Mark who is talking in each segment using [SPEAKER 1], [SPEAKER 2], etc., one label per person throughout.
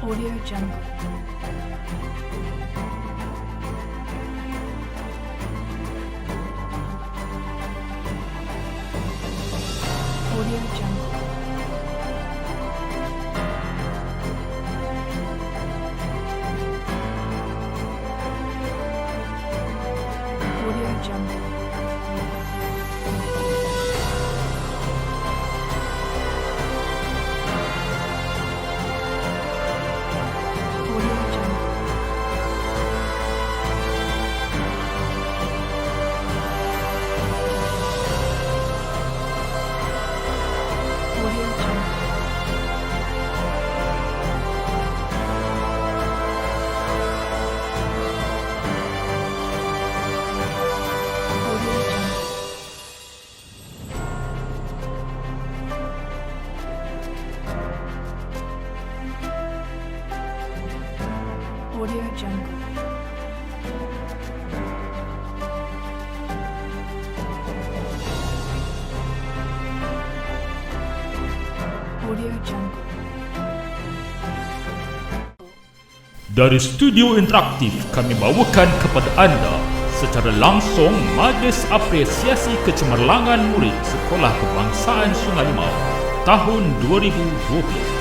[SPEAKER 1] Audio Jungle. Audio Jungle. Audio Jungle. Audio Jungle. Audio Jungle. Audio Jungle. Audio Jungle. Audio Jungle.
[SPEAKER 2] Dari Studio Interaktif kami bawakan kepada anda secara langsung Majlis Apresiasi Kecemerlangan Murid Sekolah Kebangsaan Sungai Limau tahun 2020.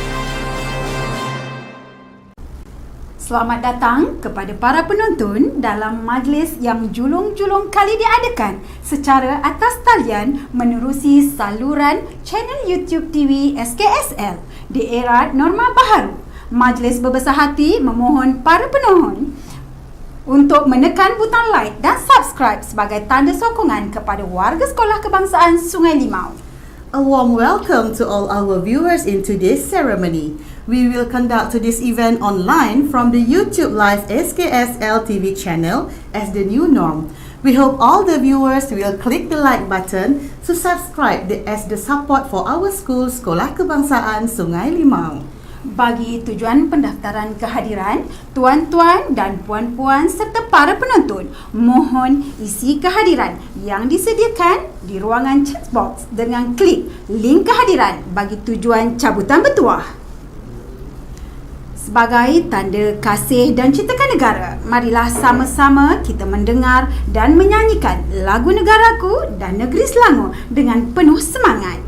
[SPEAKER 3] Selamat datang kepada para penonton dalam majlis yang julung-julung kali diadakan secara atas talian menerusi saluran channel YouTube TV SKSL di era norma baharu. Majlis berbesar hati memohon para pemohon untuk menekan butang like dan subscribe sebagai tanda sokongan kepada warga Sekolah Kebangsaan Sungai Limau.
[SPEAKER 4] A warm welcome to all our viewers in today's ceremony. We will conduct this event online from the YouTube Live SKSL TV channel as the new norm. We hope all the viewers will click the like button to subscribe as the support for our school Sekolah Kebangsaan Sungai Limau.
[SPEAKER 3] Bagi tujuan pendaftaran kehadiran, tuan-tuan dan puan-puan serta para penonton, mohon isi kehadiran yang disediakan di ruangan chat box dengan klik link kehadiran bagi tujuan cabutan bertuah. Sebagai tanda kasih dan cintakan negara, marilah sama-sama kita mendengar dan menyanyikan lagu Negaraku dan Negeri Selangor dengan penuh semangat.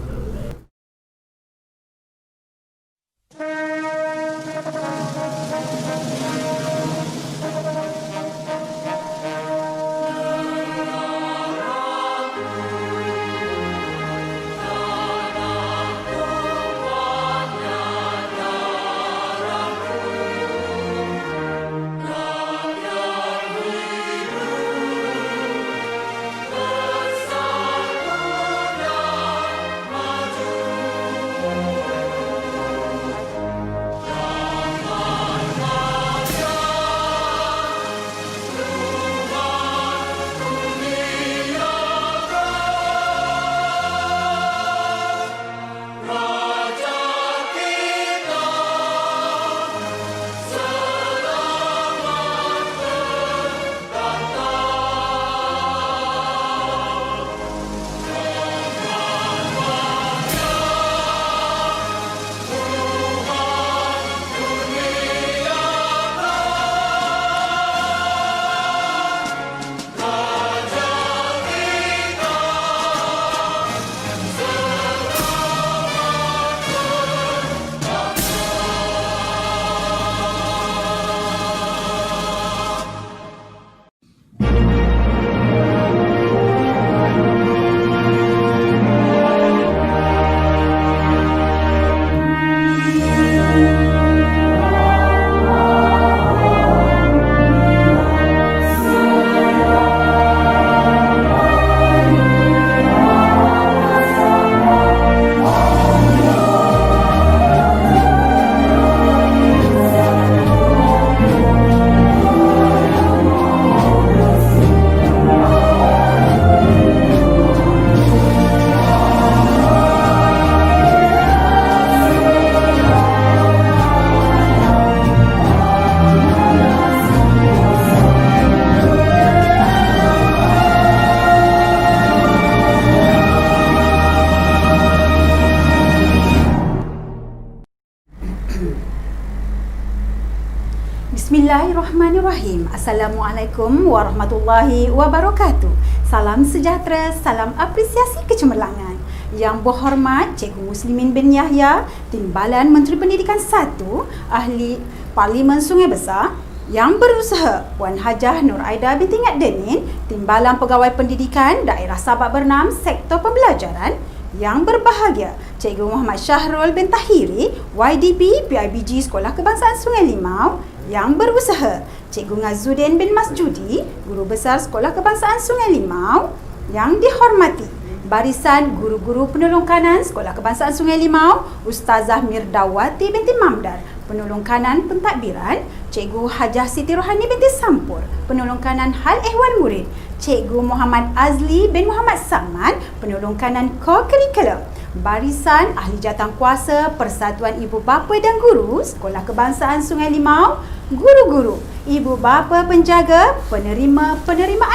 [SPEAKER 3] Bismillahirrahmanirrahim. Assalamualaikum warahmatullahi wabarakatuh. Salam sejahtera, salam apresiasi kecemerlangan. Yang berhormat Cikgu Muslimin bin Yahya, Timbalan Menteri Pendidikan 1, Ahli Parlimen Sungai Besar. Yang berusaha Puan Hajah Nur Aida binti Ngak Denin, Timbalan Pegawai Pendidikan Daerah Sabak Bernam, Sektor Pembelajaran. Yang berbahagia Cikgu Muhammad Syahrul bin Tahiri, YDP PIBG Sekolah Kebangsaan Sungai Limau. Yang berusaha Cikgu Ngazuddin bin Masjudi, Guru Besar Sekolah Kebangsaan Sungai Limau. Yang dihormati barisan guru-guru penolong kanan Sekolah Kebangsaan Sungai Limau, Ustazah Mirdawati binti Mamdar, penolong kanan pentadbiran, Cikgu Hajah Siti Rohani binti Sampur, penolong kanan hal ehwal murid, Cikgu Muhammad Azli bin Muhammad Samad, penolong kanan co-curriculum, barisan ahli jawatankuasa Persatuan Ibu Bapa dan Guru Sekolah Kebangsaan Sungai Limau, guru-guru, ibu bapa penjaga, penerima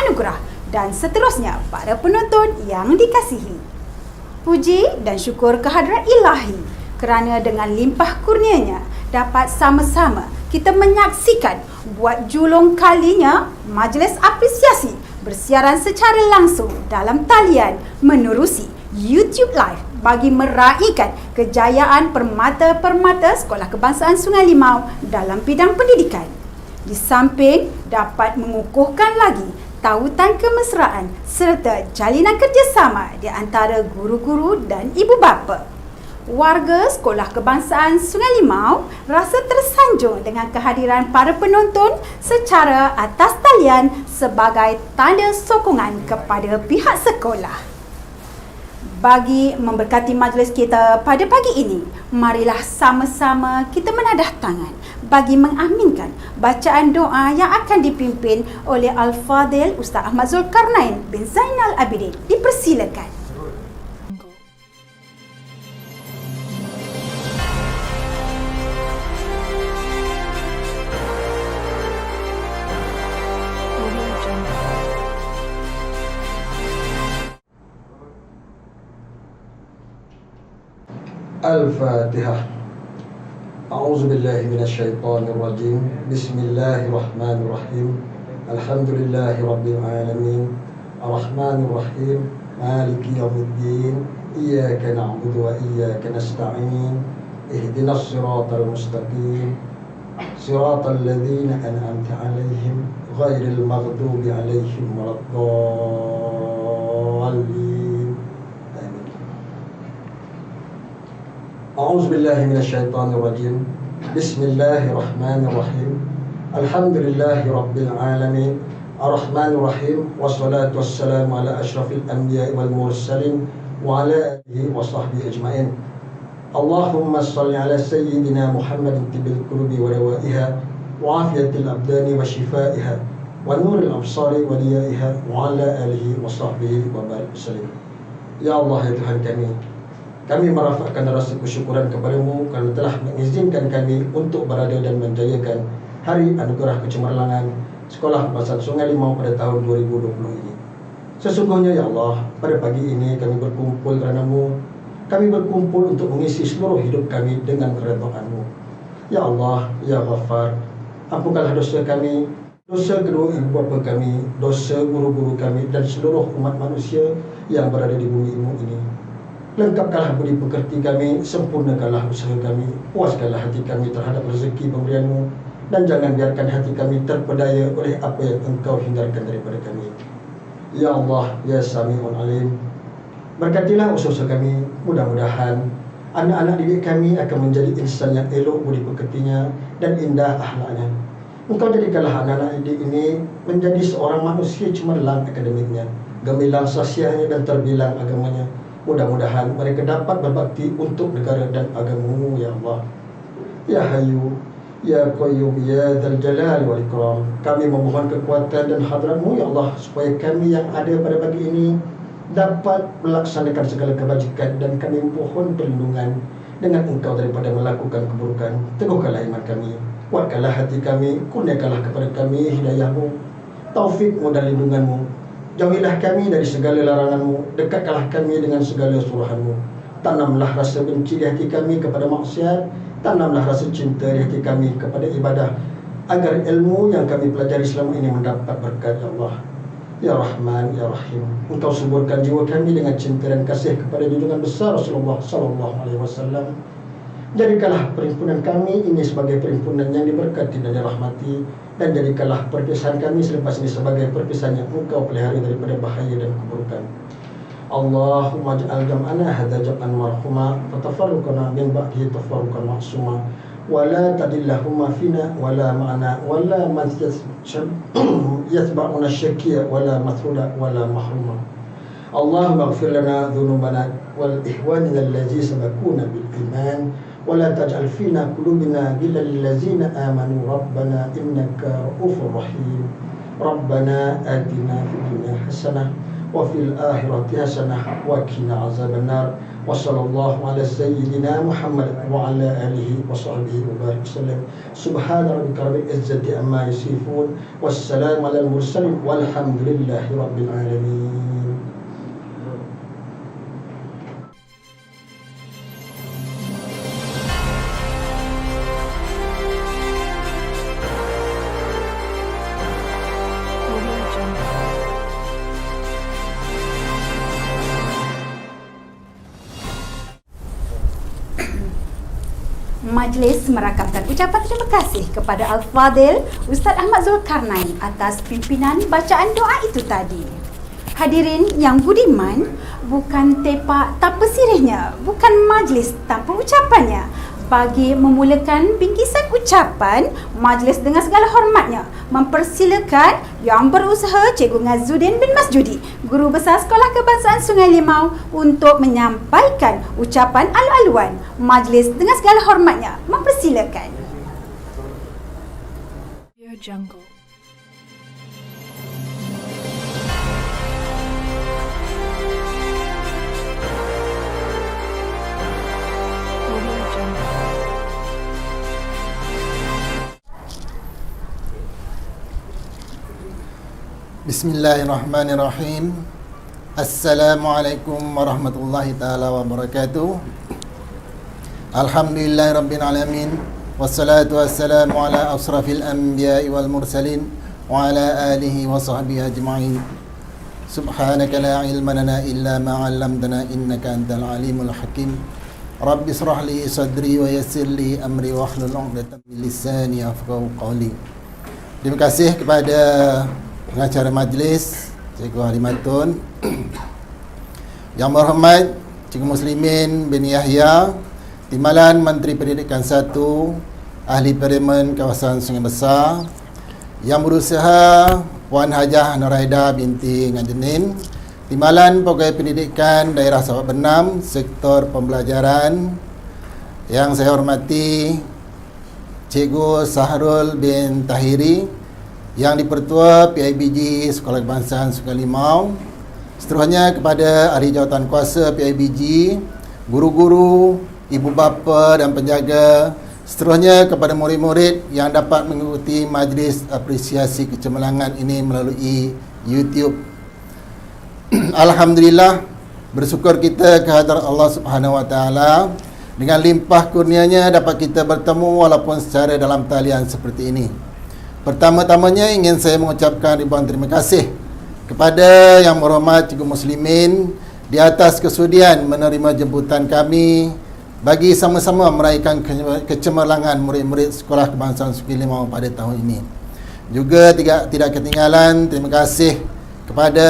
[SPEAKER 3] anugerah dan seterusnya para penonton yang dikasihi. Puji dan syukur kehadrat Ilahi kerana dengan limpah kurnianya dapat sama-sama kita menyaksikan buat julung kalinya majlis apresiasi bersiaran secara langsung dalam talian menerusi YouTube Live bagi meraihkan kejayaan permata-permata Sekolah Kebangsaan Sungai Limau dalam bidang pendidikan. Di samping dapat mengukuhkan lagi tautan kemesraan serta jalinan kerjasama di antara guru-guru dan ibu bapa. Warga Sekolah Kebangsaan Sungai Limau rasa tersanjung dengan kehadiran para penonton secara atas talian sebagai tanda sokongan kepada pihak sekolah. Bagi memberkati majlis kita pada pagi ini, marilah sama-sama kita menadah tangan bagi mengaminkan bacaan doa yang akan dipimpin oleh Al-Fadhil Ustaz Ahmad Zulkarnain bin Zainal Abidin. Dipersilakan.
[SPEAKER 1] Audio Jungle.
[SPEAKER 5] الفاتحة. أعوذ بالله من الشيطان الرجيم. بسم الله الرحمن الرحيم. الحمد لله رب العالمين الرحمن الرحيم مالك يوم الدين إياك نعبد وإياك نستعين اهدنا الصراط المستقيم صراط الذين أنعمت عليهم غير المغضوب عليهم ولا الضالين. آمين. أعوذ بالله من الشيطان الرجيم. بسم الله الرحمن الرحيم. الحمد لله رب العالمين الرحمن الرحيم والصلاة والسلام على أشرف الأنبياء والمرسلين وعلى آله وصحبه أجمعين. اللهم صل على سيدنا محمد طب القلوب ودوائها وعافية الأبدان وشفائها ونور الأبصار وليائها وعلى آله وصحبه وبارك وسلم. Ya Allah, ya Tuhan kami merafakkan rasa kesyukuran kepadamu kerana telah mengizinkan kami untuk berada dan menjayakan Hari Anugerah Kecemerlangan Sekolah Kebangsaan Sungai Limau pada tahun 2020 ini. Sesungguhnya ya Allah, pada pagi ini kami berkumpul kerana-Mu. Kami berkumpul untuk mengisi seluruh hidup kami dengan keredaan-Mu. Ya Allah, ya Ghaffar, ampunkanlah dosa kami, dosa kedua ibu bapa kami, dosa guru-guru kami dan seluruh umat manusia yang berada di bumi ini. Lengkapkanlah budi pekerti kami, sempurnakanlah usaha kami, puaskanlah hati kami terhadap rezeki pemberian-Mu dan jangan biarkan hati kami terpedaya oleh apa yang Engkau hindarkan daripada kami. Ya Allah, ya Sami'un Alim, berkatilah usaha kami, mudah-mudahan anak-anak didik kami akan menjadi insan yang elok budi pekertinya dan indah akhlaknya. Engkau jadikanlah anak-anak didik ini menjadi seorang manusia cemerlang akademiknya, gemilang sasiahnya dan terbilang agamanya. Mudah-mudahan mereka dapat berbakti untuk negara dan agama-Mu, ya Allah. Ya Hayyu, Ya Qayyum, Ya Dzal Jalal wal Ikram, kami memohon kekuatan dan hadrat-Mu, ya Allah, supaya kami yang ada pada pagi ini dapat melaksanakan segala kebajikan dan kami mohon perlindungan dengan Engkau daripada melakukan keburukan. Teguhkanlah iman kami, kuatkanlah hati kami, kurniakanlah kepada kami hidayah-Mu, taufik-Mu dan lindungan-Mu. Jauhilah kami dari segala larangan-Mu, dekatkanlah kami dengan segala suruhan-Mu. Tanamlah rasa benci di hati kami kepada maksiat, tanamlah rasa cinta di hati kami kepada ibadah. agar ilmu yang kami pelajari selama ini mendapat berkat ya Allah. Ya Rahman, Ya Rahim, Engkau suburkan jiwa kami dengan cinta dan kasih kepada junjungan besar Rasulullah sallallahu alaihi wasallam. Jadikanlah perhimpunan kami ini sebagai perhimpunan yang diberkati dan dirahmati, dan jadikanlah perpisahan kami selepas ini sebagai perpisahan yang Engkau pelihara daripada bahaya dan keburukan. Allahumma ja'al jam'ana hadza jam'an marhuma wa tafarruqana min ba'dihi tafarruqan ma'suma wa la tadillahuma fina wa la ma'ana wa la man yatba'una syakiyya wa la mathruda wa la mahruma. Allahumma ighfir lana dhunubana wal ihwanina allazi sabaquna bil iman wa la taj'al fina qulubina ghillan lil ladzina amanu rabbana innaka ra'ufur rahim. Rabbana atina fid dunya hasanah wa fil akhirati hasanah wa qina azabannar. Wa sallallahu ala sayyidina Muhammad wa ala alihi wa sahbihi wa barik wasallam. Subhana rabbika rabbil izzati amma yasifun, wassalamu alal mursalin walhamdulillahi rabbil alamin.
[SPEAKER 1] Audio Jungle.
[SPEAKER 3] Majlis merakamkan ucapan terima kasih kepada Al-Fadhil Ustaz Ahmad Zulkarnain atas pimpinan bacaan doa itu tadi. Hadirin yang budiman, bukan tepak tanpa sirihnya, bukan majlis tanpa ucapannya. Bagi memulakan bingkisan ucapan, majlis dengan segala hormatnya mempersilakan Yang Berusaha Cikgu Ngazuddin bin Masjudi, Guru Besar Sekolah Kebangsaan Sungai Limau, untuk menyampaikan ucapan alu-aluan. Majlis dengan segala hormatnya mempersilakan.
[SPEAKER 1] Audio Jungle. Audio Jungle.
[SPEAKER 6] Bismillahirrahmanirrahim. Assalamualaikum warahmatullahi taala wabarakatuh. Alhamdulillahirabbil alamin, wassalatu wassalamu ala asrafil anbiya'i wal mursalin wa ala alihi wa sahbihi ajma'in. Subhanaka la ilma lana illa ma 'allamtana innaka antal alimul hakim. Rabbi israh li sadri wa yassir li amri wa hlul 'uqdatam min lisani yafqahu qawli. Terima kasih kepada pengacara majlis Cikgu Halimatun, Yang Berhormat Cikgu Muslimin bin Yahya, Timbalan Menteri Pendidikan 1, Ahli Parlimen Kawasan Sungai Besar, Yang Berusaha Puan Hajah Nuraida binti Ngajenin, Timbalan Pegawai Pendidikan Daerah Sabak Benam, Sektor Pembelajaran, yang saya hormati Cikgu Sahrul bin Tahiri, Yang Dipertua PIBG Sekolah Kebangsaan Sungai Limau, seterusnya kepada ahli jawatan kuasa PIBG, guru-guru, ibu bapa dan penjaga, seterusnya kepada murid-murid yang dapat mengikuti majlis apresiasi kecemerlangan ini melalui YouTube. Alhamdulillah, bersyukur kita kehadrat Allah Subhanahu Wa Taala, dengan limpah kurnianya dapat kita bertemu walaupun secara dalam talian seperti ini. Pertama-tamanya ingin saya mengucapkan ribuan terima kasih kepada Yang Berhormat Cikgu Muslimin di atas kesudian menerima jemputan kami bagi sama-sama meraihkan kecemerlangan murid-murid Sekolah Kebangsaan Sungai Limau pada tahun ini. Juga tidak ketinggalan terima kasih kepada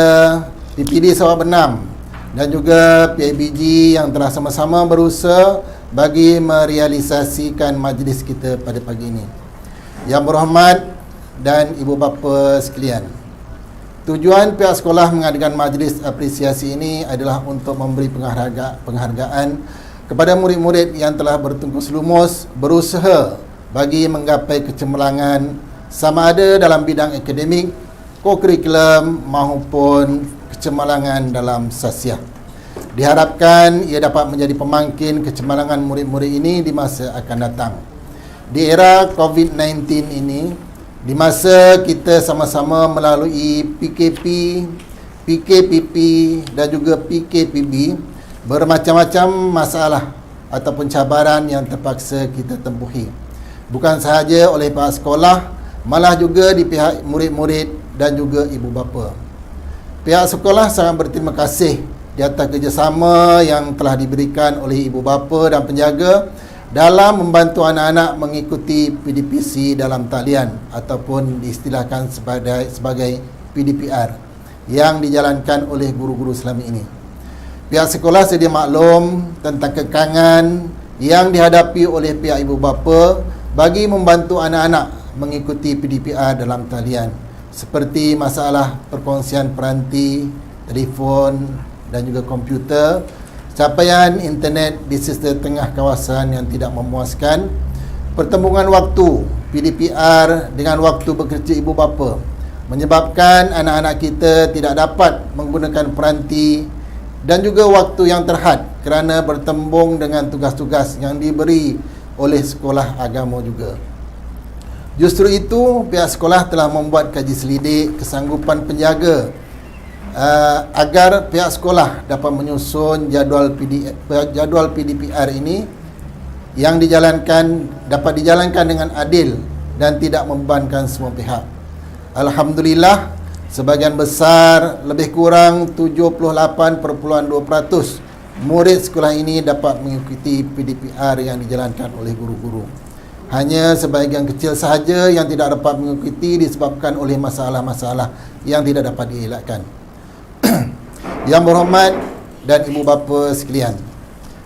[SPEAKER 6] PPD Sabak Benam dan juga PIBG yang telah sama-sama berusaha bagi merealisasikan majlis kita pada pagi ini. Yang Berhormat dan ibu bapa sekalian, tujuan pihak sekolah mengadakan majlis apresiasi ini adalah untuk memberi penghargaan kepada murid-murid yang telah bertungkus lumus berusaha bagi menggapai kecemerlangan sama ada dalam bidang akademik, kokurikulum maupun kecemerlangan dalam sasiah. Diharapkan ia dapat menjadi pemangkin kecemerlangan murid-murid ini di masa akan datang. Di era COVID-19 ini, di masa kita sama-sama melalui PKP, PKPP dan juga PKPB, bermacam-macam masalah ataupun cabaran yang terpaksa kita tempuhi. Bukan sahaja oleh pihak sekolah, malah juga di pihak murid-murid dan juga ibu bapa. Pihak sekolah sangat berterima kasih di atas kerjasama yang telah diberikan oleh ibu bapa dan penjaga dalam membantu anak-anak mengikuti PDPC dalam talian ataupun diistilahkan sebagai PDPR yang dijalankan oleh guru-guru selama ini. Pihak sekolah sedia maklum tentang kekangan yang dihadapi oleh pihak ibu bapa bagi membantu anak-anak mengikuti PDPR dalam talian, seperti masalah perkongsian peranti, telefon dan juga komputer, capaian internet di setengah kawasan yang tidak memuaskan, pertembungan waktu PDPR dengan waktu bekerja ibu bapa menyebabkan anak-anak kita tidak dapat menggunakan peranti dan juga waktu yang terhad kerana bertembung dengan tugas-tugas yang diberi oleh sekolah agama juga. Justru itu, pihak sekolah telah membuat kaji selidik kesanggupan penjaga agar pihak sekolah dapat menyusun jadual PDPR ini yang dapat dijalankan dengan adil dan tidak membebankan semua pihak. Alhamdulillah, sebahagian besar lebih kurang 78.2% murid sekolah ini dapat mengikuti PDPR yang dijalankan oleh guru-guru. Hanya sebahagian kecil sahaja yang tidak dapat mengikuti disebabkan oleh masalah-masalah yang tidak dapat dielakkan. Yang berhormat dan ibu bapa sekalian,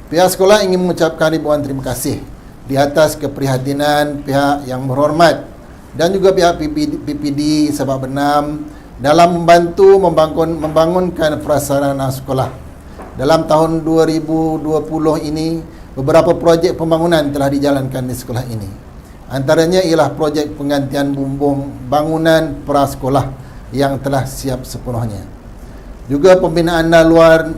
[SPEAKER 6] pihak sekolah ingin mengucapkan ribuan terima kasih di atas keprihatinan pihak yang berhormat dan juga pihak PPD Sabak Bernam dalam membantu membangunkan prasarana sekolah. Dalam tahun 2020 ini, beberapa projek pembangunan telah dijalankan di sekolah ini. Antaranya ialah projek penggantian bumbung bangunan prasekolah yang telah siap sepenuhnya. Juga pembinaan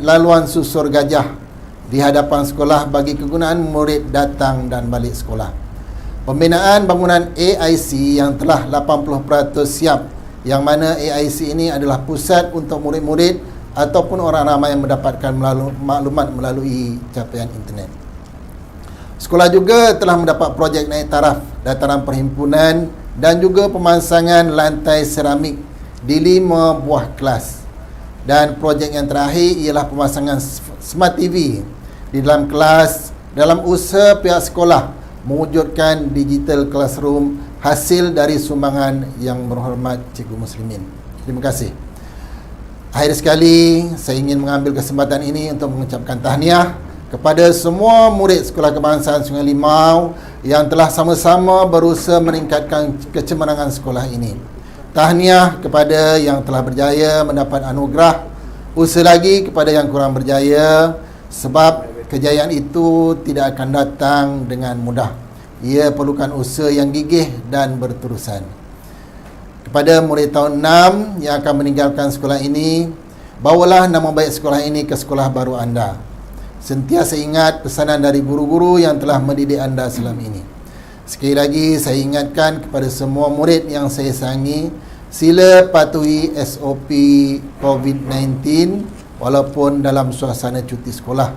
[SPEAKER 6] laluan susur gajah di hadapan sekolah bagi kegunaan murid datang dan balik sekolah. Pembinaan bangunan AIC yang telah 80% siap, yang mana AIC ini adalah pusat untuk murid-murid ataupun orang ramai yang mendapatkan maklumat melalui capaian internet. Sekolah juga telah mendapat projek naik taraf dataran perhimpunan dan juga pemasangan lantai seramik di 5 buah kelas. Dan projek yang terakhir ialah pemasangan Smart TV di dalam kelas dalam usaha pihak sekolah mewujudkan digital classroom hasil dari sumbangan yang berhormat Cikgu Muslimin. Terima kasih. Akhir sekali, saya ingin mengambil kesempatan ini untuk mengucapkan tahniah kepada semua murid Sekolah Kebangsaan Sungai Limau yang telah sama-sama berusaha meningkatkan kecemerlangan sekolah ini. Tahniah kepada yang telah berjaya mendapat anugerah, usaha lagi kepada yang kurang berjaya, sebab kejayaan itu tidak akan datang dengan mudah. Ia perlukan usaha yang gigih dan berterusan. Kepada murid tahun 6 yang akan meninggalkan sekolah ini, bawalah nama baik sekolah ini ke sekolah baru anda. Sentiasa ingat pesanan dari guru-guru yang telah mendidik anda selama ini. Sekali lagi saya ingatkan kepada semua murid yang saya sayangi, sila patuhi SOP COVID-19 walaupun dalam suasana cuti sekolah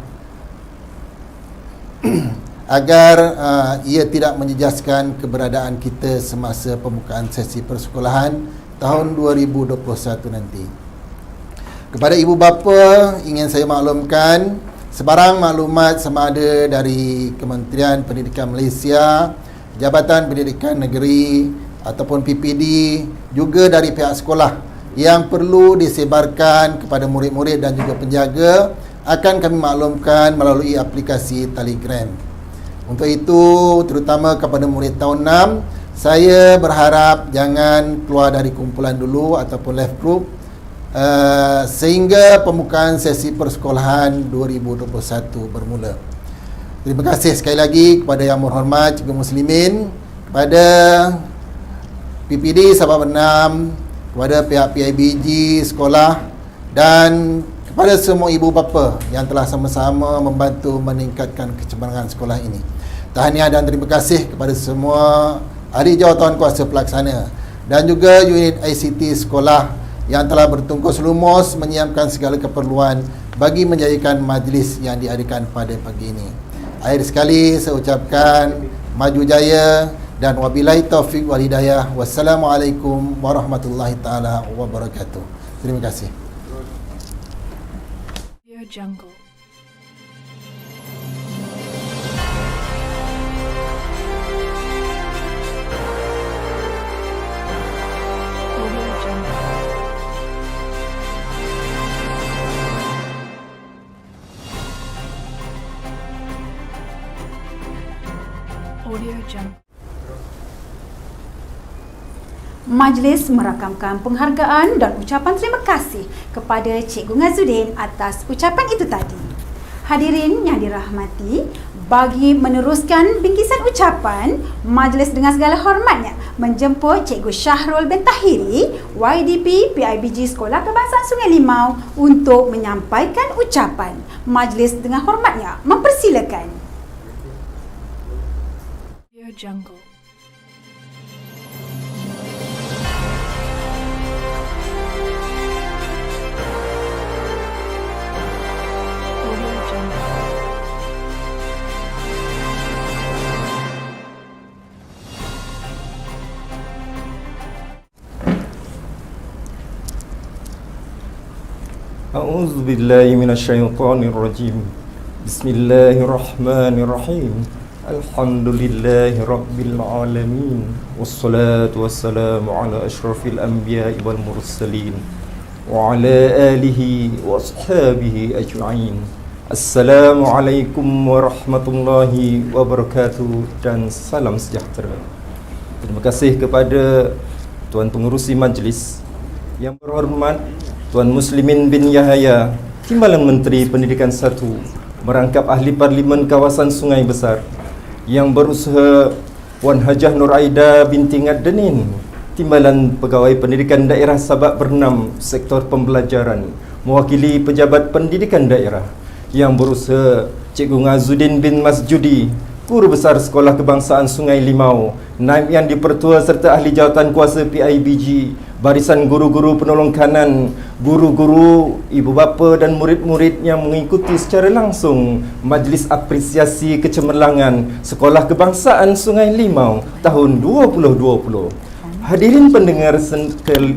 [SPEAKER 6] agar ia tidak menjejaskan keberadaan kita semasa pembukaan sesi persekolahan tahun 2021 nanti. Kepada ibu bapa, ingin saya maklumkan sebarang maklumat sama ada dari Kementerian Pendidikan Malaysia, Jabatan Pendidikan Negeri ataupun PPD, juga dari pihak sekolah yang perlu disebarkan kepada murid-murid dan juga penjaga akan kami maklumkan melalui aplikasi Telegram. Untuk itu, terutama kepada murid tahun 6, saya berharap jangan keluar dari kumpulan dulu ataupun left group sehingga pembukaan sesi persekolahan 2021 bermula. Terima kasih sekali lagi kepada Yang Berhormat Cikgu Muslimin, kepada PPD Sabak Bernam, kepada pihak PIBG sekolah dan kepada semua ibu bapa yang telah sama-sama membantu meningkatkan kecemerlangan sekolah ini. Tahniah dan terima kasih kepada semua ahli jawatan kuasa pelaksana dan juga unit ICT sekolah yang telah bertungkus lumus menyiapkan segala keperluan bagi menjayakan majlis yang diadakan pada pagi ini. Akhir sekali saya ucapkan maju jaya Dan wabillahi taufiq wal hidayah. Wassalamualaikum warahmatullahi taala wabarakatuh. Terima kasih.
[SPEAKER 1] Audio Jungle. Audio Jungle. Audio Jungle.
[SPEAKER 3] Majlis merakamkan penghargaan dan ucapan terima kasih kepada Cikgu Ngazuddin atas ucapan itu tadi. Hadirin yang dirahmati, bagi meneruskan bingkisan ucapan, majlis dengan segala hormatnya menjemput Cikgu Syahrul bin Tahiri, YDP PIBG Sekolah Kebangsaan Sungai Limau untuk menyampaikan ucapan. Majlis dengan hormatnya mempersilakan.
[SPEAKER 1] Audio Jungle. Audio Jungle.
[SPEAKER 7] أعوذ بالله من الشيطان الرجيم بسم الله الرحمن الرحيم الحمد لله رب العالمين والصلاة والسلام على أشرف الأنبياء والمرسلين وعلى آله وأصحابه أجمعين. Assalamualaikum warahmatullahi wabarakatuh dan salam sejahtera. Terima kasih kepada Tuan Pengerusi Majlis yang berhormat Tuan Muslimin bin Yahaya, Timbalan Menteri Pendidikan 1, merangkap Ahli Parlimen Kawasan Sungai Besar, yang berusaha Puan Hajah Nur Aida binti Ngadenin, Timbalan Pegawai Pendidikan Daerah Sabak Bernam Sektor Pembelajaran, mewakili Pejabat Pendidikan Daerah, yang berusaha Cikgu Ngazuddin bin Masjudi, Guru Besar Sekolah Kebangsaan Sungai Limau, Naib Yang di-Pertua serta Ahli Jawatan Kuasa PIBG, barisan guru-guru penolong kanan, guru-guru, ibu bapa dan murid-murid yang mengikuti secara langsung Majlis Apresiasi Kecemerlangan Sekolah Kebangsaan Sungai Limau tahun 2020. Hadirin pendengar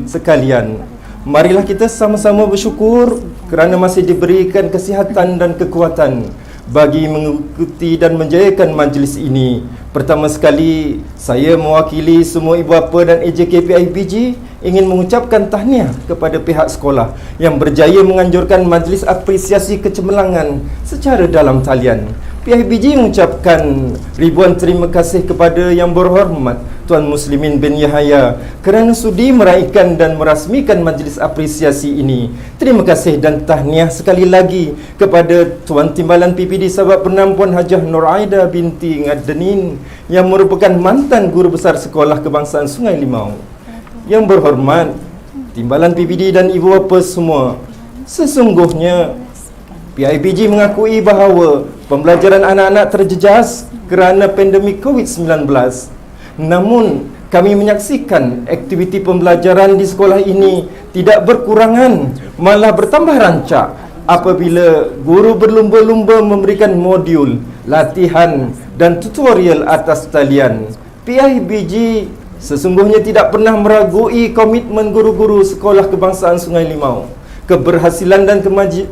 [SPEAKER 7] sekalian, marilah kita sama-sama bersyukur kerana masih diberikan kesihatan dan kekuatan bagi mengikuti dan menjayakan majlis ini. Pertama sekali, saya mewakili semua ibu bapa dan AJK PIBG ingin mengucapkan tahniah kepada pihak sekolah yang berjaya menganjurkan Majlis Apresiasi Kecemerlangan secara dalam talian. PIBG mengucapkan ribuan terima kasih kepada Yang Berhormat Tuan Muslimin bin Yahaya kerana sudi meraihkan dan merasmikan majlis apresiasi ini. Terima kasih dan tahniah sekali lagi kepada Tuan Timbalan PPD Sabak Bernam Puan Hajah Nur Aida binti Ngadenin yang merupakan mantan Guru Besar Sekolah Kebangsaan Sungai Limau. Yang berhormat Timbalan PPD dan ibu bapa semua, sesungguhnya PIBG mengakui bahawa pembelajaran anak-anak terjejas kerana pandemik COVID-19. Namun, kami menyaksikan aktiviti pembelajaran di sekolah ini tidak berkurangan, malah bertambah rancak apabila guru berlumba-lumba memberikan modul, latihan dan tutorial atas talian. PIBG sesungguhnya tidak pernah meragui komitmen guru-guru Sekolah Kebangsaan Sungai Limau. Keberhasilan dan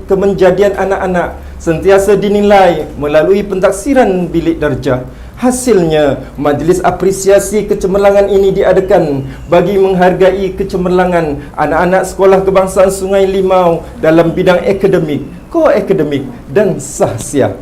[SPEAKER 7] kemenjadian anak-anak sentiasa dinilai melalui pentaksiran bilik darjah. Hasilnya, Majlis Apresiasi Kecemerlangan ini diadakan bagi menghargai kecemerlangan anak-anak Sekolah Kebangsaan Sungai Limau dalam bidang akademik, ko-akademik dan sahsiah.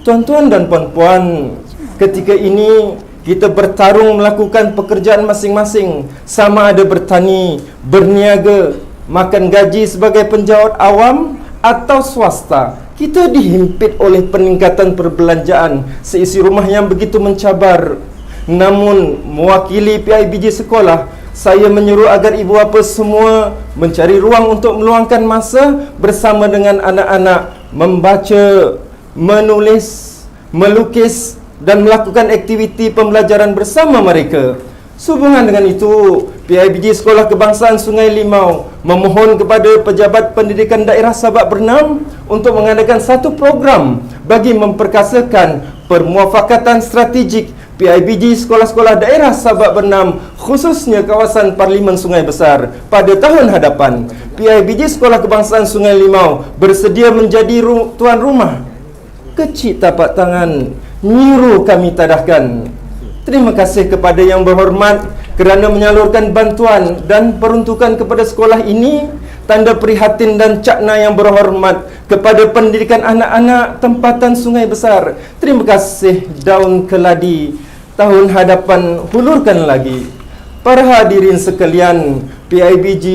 [SPEAKER 7] Tuan-tuan dan puan-puan, ketika ini kita bertarung melakukan pekerjaan masing-masing, sama ada bertani, berniaga, makan gaji sebagai penjawat awam atau swasta. Kita dihimpit oleh peningkatan perbelanjaan seisi rumah yang begitu mencabar. Namun, mewakili PIBG sekolah, saya menyuruh agar ibu bapa semua mencari ruang untuk meluangkan masa bersama dengan anak-anak, membaca, menulis, melukis dan melakukan aktiviti pembelajaran bersama mereka. Sehubungan dengan itu, PIBG Sekolah Kebangsaan Sungai Limau memohon kepada Pejabat Pendidikan Daerah Sabak Bernam untuk mengadakan satu program bagi memperkasakan permuafakatan strategik PIBG sekolah-sekolah daerah Sabak Bernam, khususnya kawasan Parlimen Sungai Besar, pada tahun hadapan, PIBG Sekolah Kebangsaan Sungai Limau bersedia menjadi tuan rumah. Kecil tapak tangan, nyiru kami tadahkan. Terima kasih kepada Yang Berhormat kerana menyalurkan bantuan dan peruntukan kepada sekolah ini. Tanda prihatin dan cakna Yang Berhormat kepada pendidikan anak-anak tempatan Sungai Besar. Terima kasih Daun Keladi. Tahun hadapan hulurkan lagi. Para hadirin sekalian, PIBG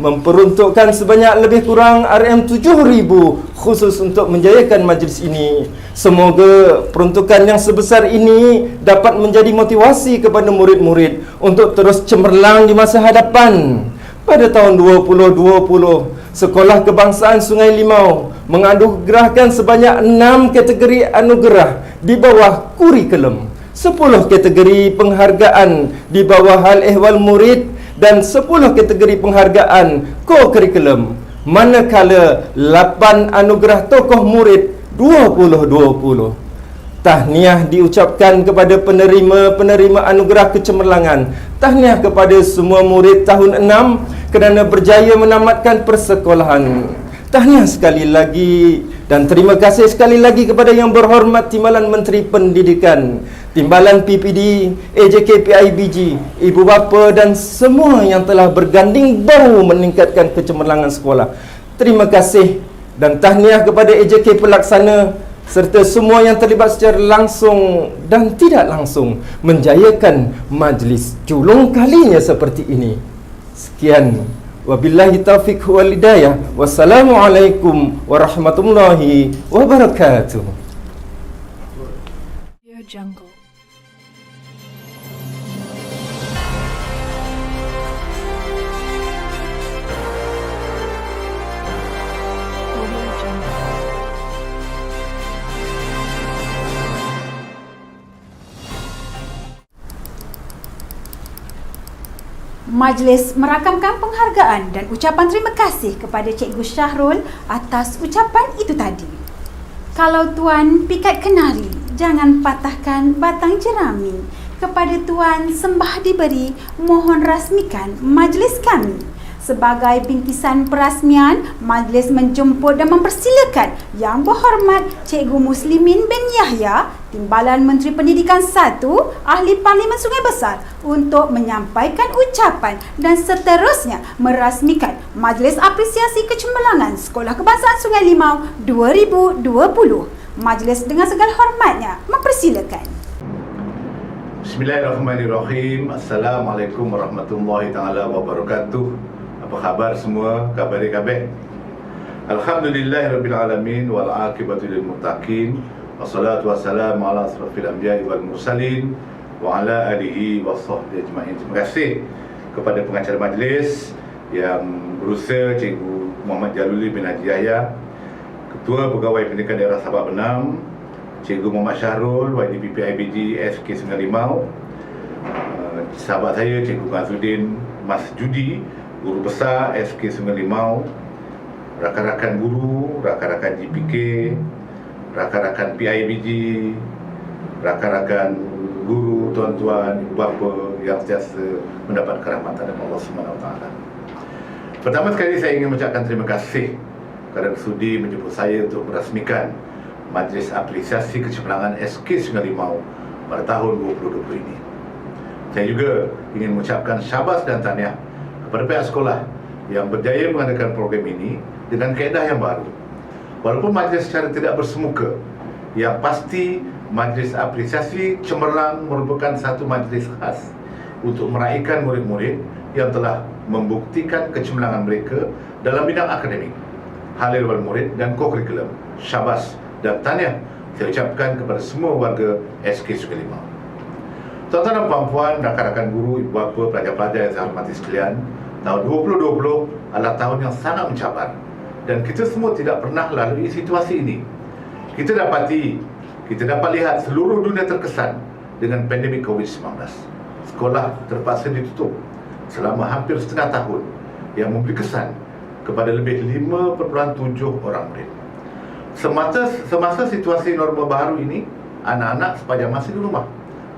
[SPEAKER 7] memperuntukkan sebanyak lebih kurang RM7,000 khusus untuk menjayakan majlis ini. Semoga peruntukan yang sebesar ini dapat menjadi motivasi kepada murid-murid untuk terus cemerlang di masa hadapan. Pada tahun 2020, Sekolah Kebangsaan Sungai Limau menganugerahkan sebanyak 6 kategori anugerah di bawah kurikulum, 10 kategori penghargaan di bawah hal ehwal murid dan 10 kategori penghargaan co-kurikulum, manakala 8 anugerah tokoh murid 2020. Tahniah diucapkan kepada penerima-penerima anugerah kecemerlangan. Tahniah kepada semua murid tahun 6 kerana berjaya menamatkan persekolahan. Tahniah sekali lagi dan terima kasih sekali lagi kepada Yang Berhormat Timbalan Menteri Pendidikan, Timbalan PPD, AJK PIBG, ibu bapa dan semua yang telah berganding bahu meningkatkan kecemerlangan sekolah. Terima kasih dan tahniah kepada AJK Pelaksana serta semua yang terlibat secara langsung dan tidak langsung menjayakan majlis julung kalinya seperti ini. Sekian. Wabillahi taufiq wal hidayah. Wassalamualaikum warahmatullahi wabarakatuh.
[SPEAKER 1] Audio Jungle. Audio Jungle.
[SPEAKER 3] Majlis merakamkan penghargaan dan ucapan terima kasih kepada Cikgu Syahrul atas ucapan itu tadi. Kalau Tuan pikat kenari, jangan patahkan batang jerami. Kepada Tuan sembah diberi, mohon rasmikan majlis kami. Sebagai bingkisan perasmian, majlis menjemput dan mempersilakan Yang Berhormat Cikgu Muslimin bin Yahya, Timbalan Menteri Pendidikan 1, Ahli Parlimen Sungai Besar untuk menyampaikan ucapan dan seterusnya merasmikan Majlis Apresiasi Kecemerlangan Sekolah Kebangsaan Sungai Limau 2020. Majlis dengan segala hormatnya mempersilakan.
[SPEAKER 8] Bismillahirrahmanirrahim. Assalamualaikum warahmatullahi taala wabarakatuh. Apa khabar semua? Khabar-khabar. Alhamdulillahirabbil alamin wal aqibatu lil muttaqin. Wassalatu wassalamu ala asrofil anbiya'i wal mursalin wa ala alihi washabbihi ajma'in. Terima kasih kepada pengacara majlis yang berusaha, Cikgu Muhammad Jaluli bin Haji Yahya, Ketua Pegawai Pendidikan Daerah Sabak Bernam, Cikgu Muhammad Syahrul, YDP PIBG SK Sungai Limau, sahabat saya Cikgu Mazuddin Mas Judi, Guru Besar SK Sungai Limau, rakan-rakan guru, rakan-rakan GPK, rakan-rakan PIBG, rakan-rakan guru, tuan-tuan, ibu bapa yang sentiasa mendapat kerahmatan dari Allah SWT. Pertama sekali saya ingin mengucapkan terima kasih kerana sudi menjemput saya untuk merasmikan Majlis Apresiasi Kecemerlangan SK Sungai Limau pada tahun 2020 ini. Saya juga ingin mengucapkan syabas dan tahniah kepada pihak sekolah yang berjaya mengadakan program ini dengan kaedah yang baru. Walaupun majlis secara tidak bersemuka, yang pasti Majlis Apresiasi Cemerlang merupakan satu majlis khas untuk meraihkan murid-murid yang telah membuktikan kecemerlangan mereka dalam bidang akademik, hal ehwal murid dan co-kurikulum. Syabas dan tahniah saya ucapkan kepada semua warga SK Sungai Limau. Tuan-tuan dan puan-puan, rakan-rakan guru, ibu bapa, pelajar-pelajar yang saya hormati sekalian, tahun 2020 adalah tahun yang sangat mencabar dan kita semua tidak pernah lalui situasi ini. Kita dapat lihat seluruh dunia terkesan dengan pandemik COVID-19. Sekolah terpaksa ditutup selama hampir setengah tahun yang memberi kesan kepada lebih 5.7 orang murid. Semasa situasi norma baru ini, anak-anak sepanjang masih di rumah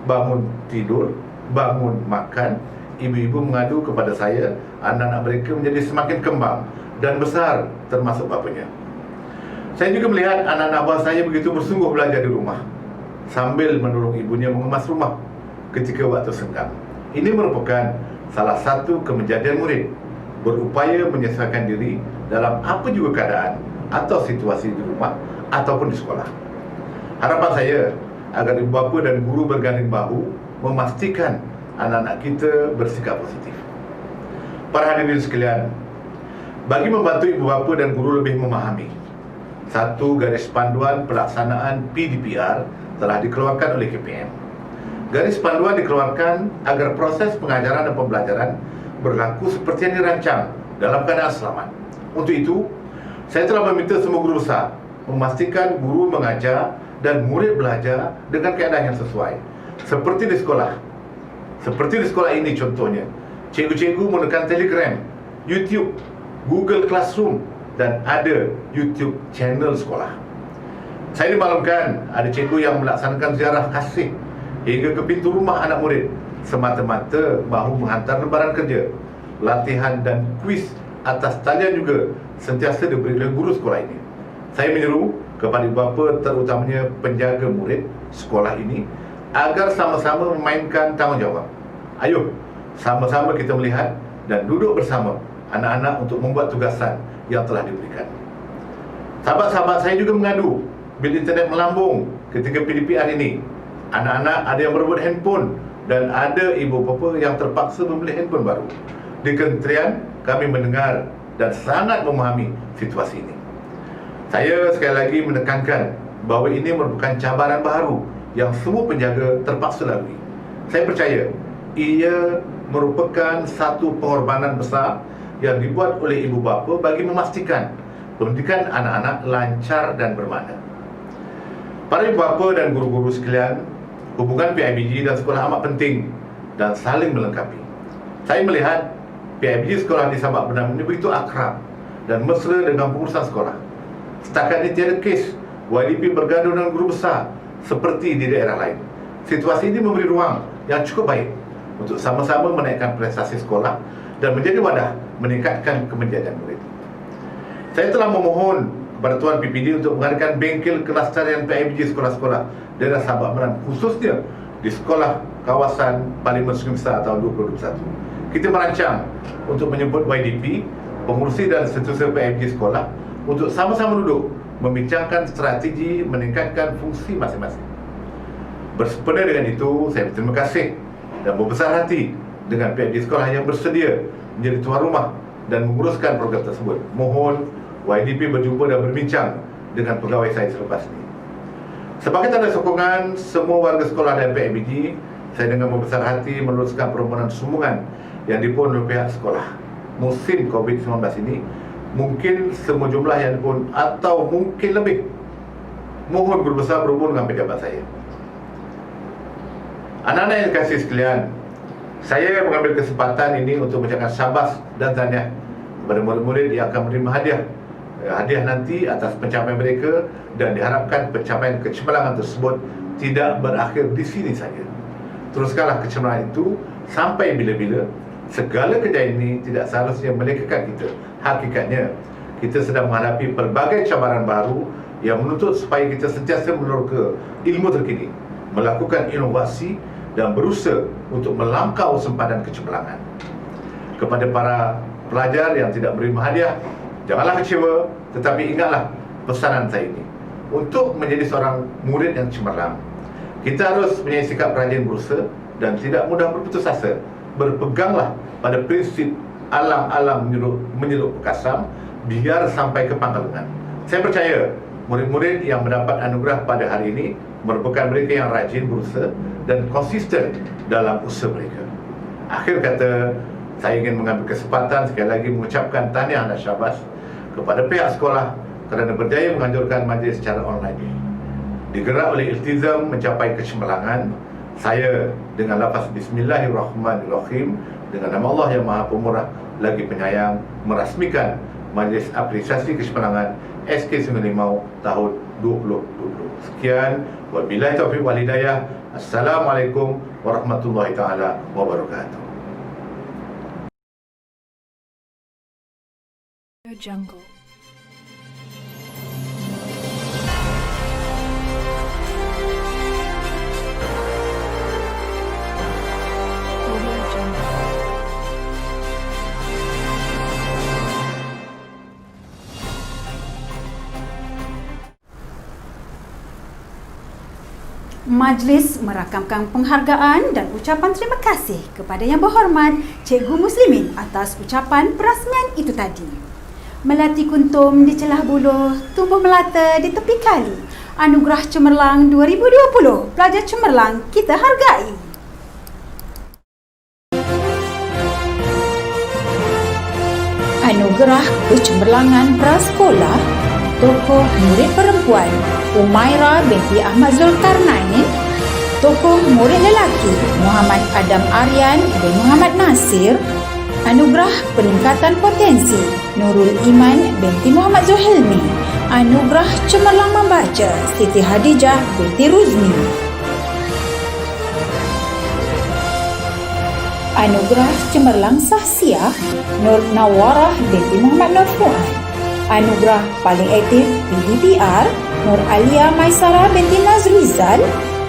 [SPEAKER 8] bangun tidur, bangun makan, ibu-ibu mengadu kepada saya, anak-anak mereka menjadi semakin kembang dan besar, termasuk bapanya. Saya juga melihat anak-anak buah saya begitu bersungguh belajar di rumah, sambil menolong ibunya mengemas rumah ketika waktu senggang. Ini merupakan salah satu kemejadian murid, berupaya menyesuaikan diri dalam apa juga keadaan atau situasi di rumah ataupun di sekolah. Harapan saya agar ibu bapa dan guru berganding bahu memastikan anak-anak kita bersikap positif. Para hadirin sekalian, bagi membantu ibu bapa dan guru lebih memahami, satu garis panduan pelaksanaan PDPR telah dikeluarkan oleh KPM. Garis panduan dikeluarkan agar proses pengajaran dan pembelajaran berlaku seperti yang dirancang dalam keadaan selamat. Untuk itu, saya telah meminta semua guru besar memastikan guru mengajar dan murid belajar dengan keadaan yang sesuai, seperti di sekolah. Seperti di sekolah ini contohnya, cikgu-cikgu menggunakan Telegram, YouTube, Google Classroom, dan ada YouTube channel sekolah. Saya dimaklumkan ada cikgu yang melaksanakan ziarah kasih hingga ke pintu rumah anak murid semata-mata mahu menghantar lembaran kerja, latihan dan kuis atas talian juga sentiasa diberi oleh guru sekolah ini. Saya menyeru kepada ibu bapa, terutamanya penjaga murid sekolah ini, agar sama-sama memainkan tanggungjawab. Ayuh, sama-sama kita melihat dan duduk bersama anak-anak untuk membuat tugasan yang telah diberikan. Sahabat-sahabat saya juga mengadu bil internet melambung ketika PDPR ini. Anak-anak ada yang berebut handphone dan ada ibu bapa yang terpaksa membeli handphone baru. Di kementerian kami mendengar dan sangat memahami situasi ini. Saya sekali lagi menekankan bahawa ini merupakan cabaran baru yang semua penjaga terpaksa lalui. Saya percaya ia merupakan satu pengorbanan besar yang dibuat oleh ibu bapa bagi memastikan pendidikan anak-anak lancar dan bermakna. Para ibu bapa dan guru-guru sekalian, hubungan PIBG dan sekolah amat penting dan saling melengkapi. Saya melihat PIBG sekolah di Sabak Benam ini begitu akrab dan mesra dengan pengurusan sekolah. Setakat ini tiada kes YDP bergaduh dengan guru besar seperti di daerah lain. Situasi ini memberi ruang yang cukup baik untuk sama-sama menaikkan prestasi sekolah dan menjadi wadah meningkatkan kemejadian murid. Saya telah memohon kepada Tuan PPD untuk mengadakan bengkel kelestarian PIBG sekolah-sekolah daerah Sabak Meran, khususnya di sekolah kawasan Parlimen Sungai Besar tahun 2021. Kita merancang untuk menyebut YDP, pengurusi dan setiausaha PIBG sekolah untuk sama-sama duduk membincangkan strategi meningkatkan fungsi masing-masing. Bersempena dengan itu, saya berterima kasih dan berbesar hati dengan PIBG sekolah yang bersedia menjadi tuan rumah dan menguruskan program tersebut. Mohon YDP berjumpa dan berbincang dengan pegawai saya selepas ini. Sebagai tanda sokongan semua warga sekolah dan PIBG, saya dengan membesar hati meneruskan permohonan sumbangan yang dipohon oleh pihak sekolah. Musim COVID-19 ini mungkin semua jumlah yang dipohon atau mungkin lebih. Mohon guru besar berhubung dengan pejabat saya. Anak-anak yang dikasihi sekalian, saya mengambil kesempatan ini untuk mengucapkan syabas dan tahniah kepada murid-murid yang akan menerima hadiah nanti atas pencapaian mereka, dan diharapkan pencapaian kecemerlangan tersebut tidak berakhir di sini saja. Teruskanlah kecemerlangan itu sampai bila-bila. Segala kejayaan ini tidak seharusnya melekakan kita. Hakikatnya, kita sedang menghadapi pelbagai cabaran baru yang menuntut supaya kita sentiasa meneroka ilmu terkini, melakukan inovasi dan berusaha untuk melangkau sempadan kecemerlangan. Kepada para pelajar yang tidak menerima hadiah, janganlah kecewa, tetapi ingatlah pesanan saya ini. Untuk menjadi seorang murid yang cemerlang, kita harus mempunyai sikap rajin berusaha dan tidak mudah berputus asa. Berpeganglah pada prinsip alam-alam menyeluk kasam, biar sampai ke pangkal lengan. Saya percaya murid-murid yang mendapat anugerah pada hari ini merupakan mereka yang rajin berusaha dan konsisten dalam usaha mereka. Akhir kata, saya ingin mengambil kesempatan sekali lagi mengucapkan tahniah dan syabas kepada pihak sekolah kerana berjaya menganjurkan majlis secara online ini. Digerak oleh iltizam mencapai kecemerlangan, saya dengan lafaz Bismillahirrahmanirrahim, dengan nama Allah yang Maha Pemurah lagi Penyayang, merasmikan Majlis Apresiasi Kecemerlangan SK Sungai Limau tahun 2020. Sekian, wabillahi taufiq wal hidayah. Assalamualaikum warahmatullahi taala wabarakatuh.
[SPEAKER 1] Jungle. Audio Jungle.
[SPEAKER 3] Majlis merakamkan penghargaan dan ucapan terima kasih kepada Yang Berhormat Cikgu Muslimin atas ucapan perasmian itu tadi. Melati kuntum di celah buluh, tumbuh melata di tepi kali. Anugerah Cemerlang 2020, pelajar cemerlang kita hargai. Anugerah Kecemerlangan Prasekolah tokoh murid perempuan Umairah binti Ahmad Zulkarnain, tokoh murid lelaki Muhammad Adam Aryan bin Muhammad Nasir. Anugerah Peningkatan Potensi Nurul Iman binti Muhammad Zuhilmi. Anugerah Cemerlang Membaca Siti Hadijah binti Ruzmi. Anugerah Cemerlang Sahsiah Nur Nawarah binti Muhammad Nur Fuad. Anugerah Paling Aktif PDPR Nur Alia Maisara binti Nazrizal.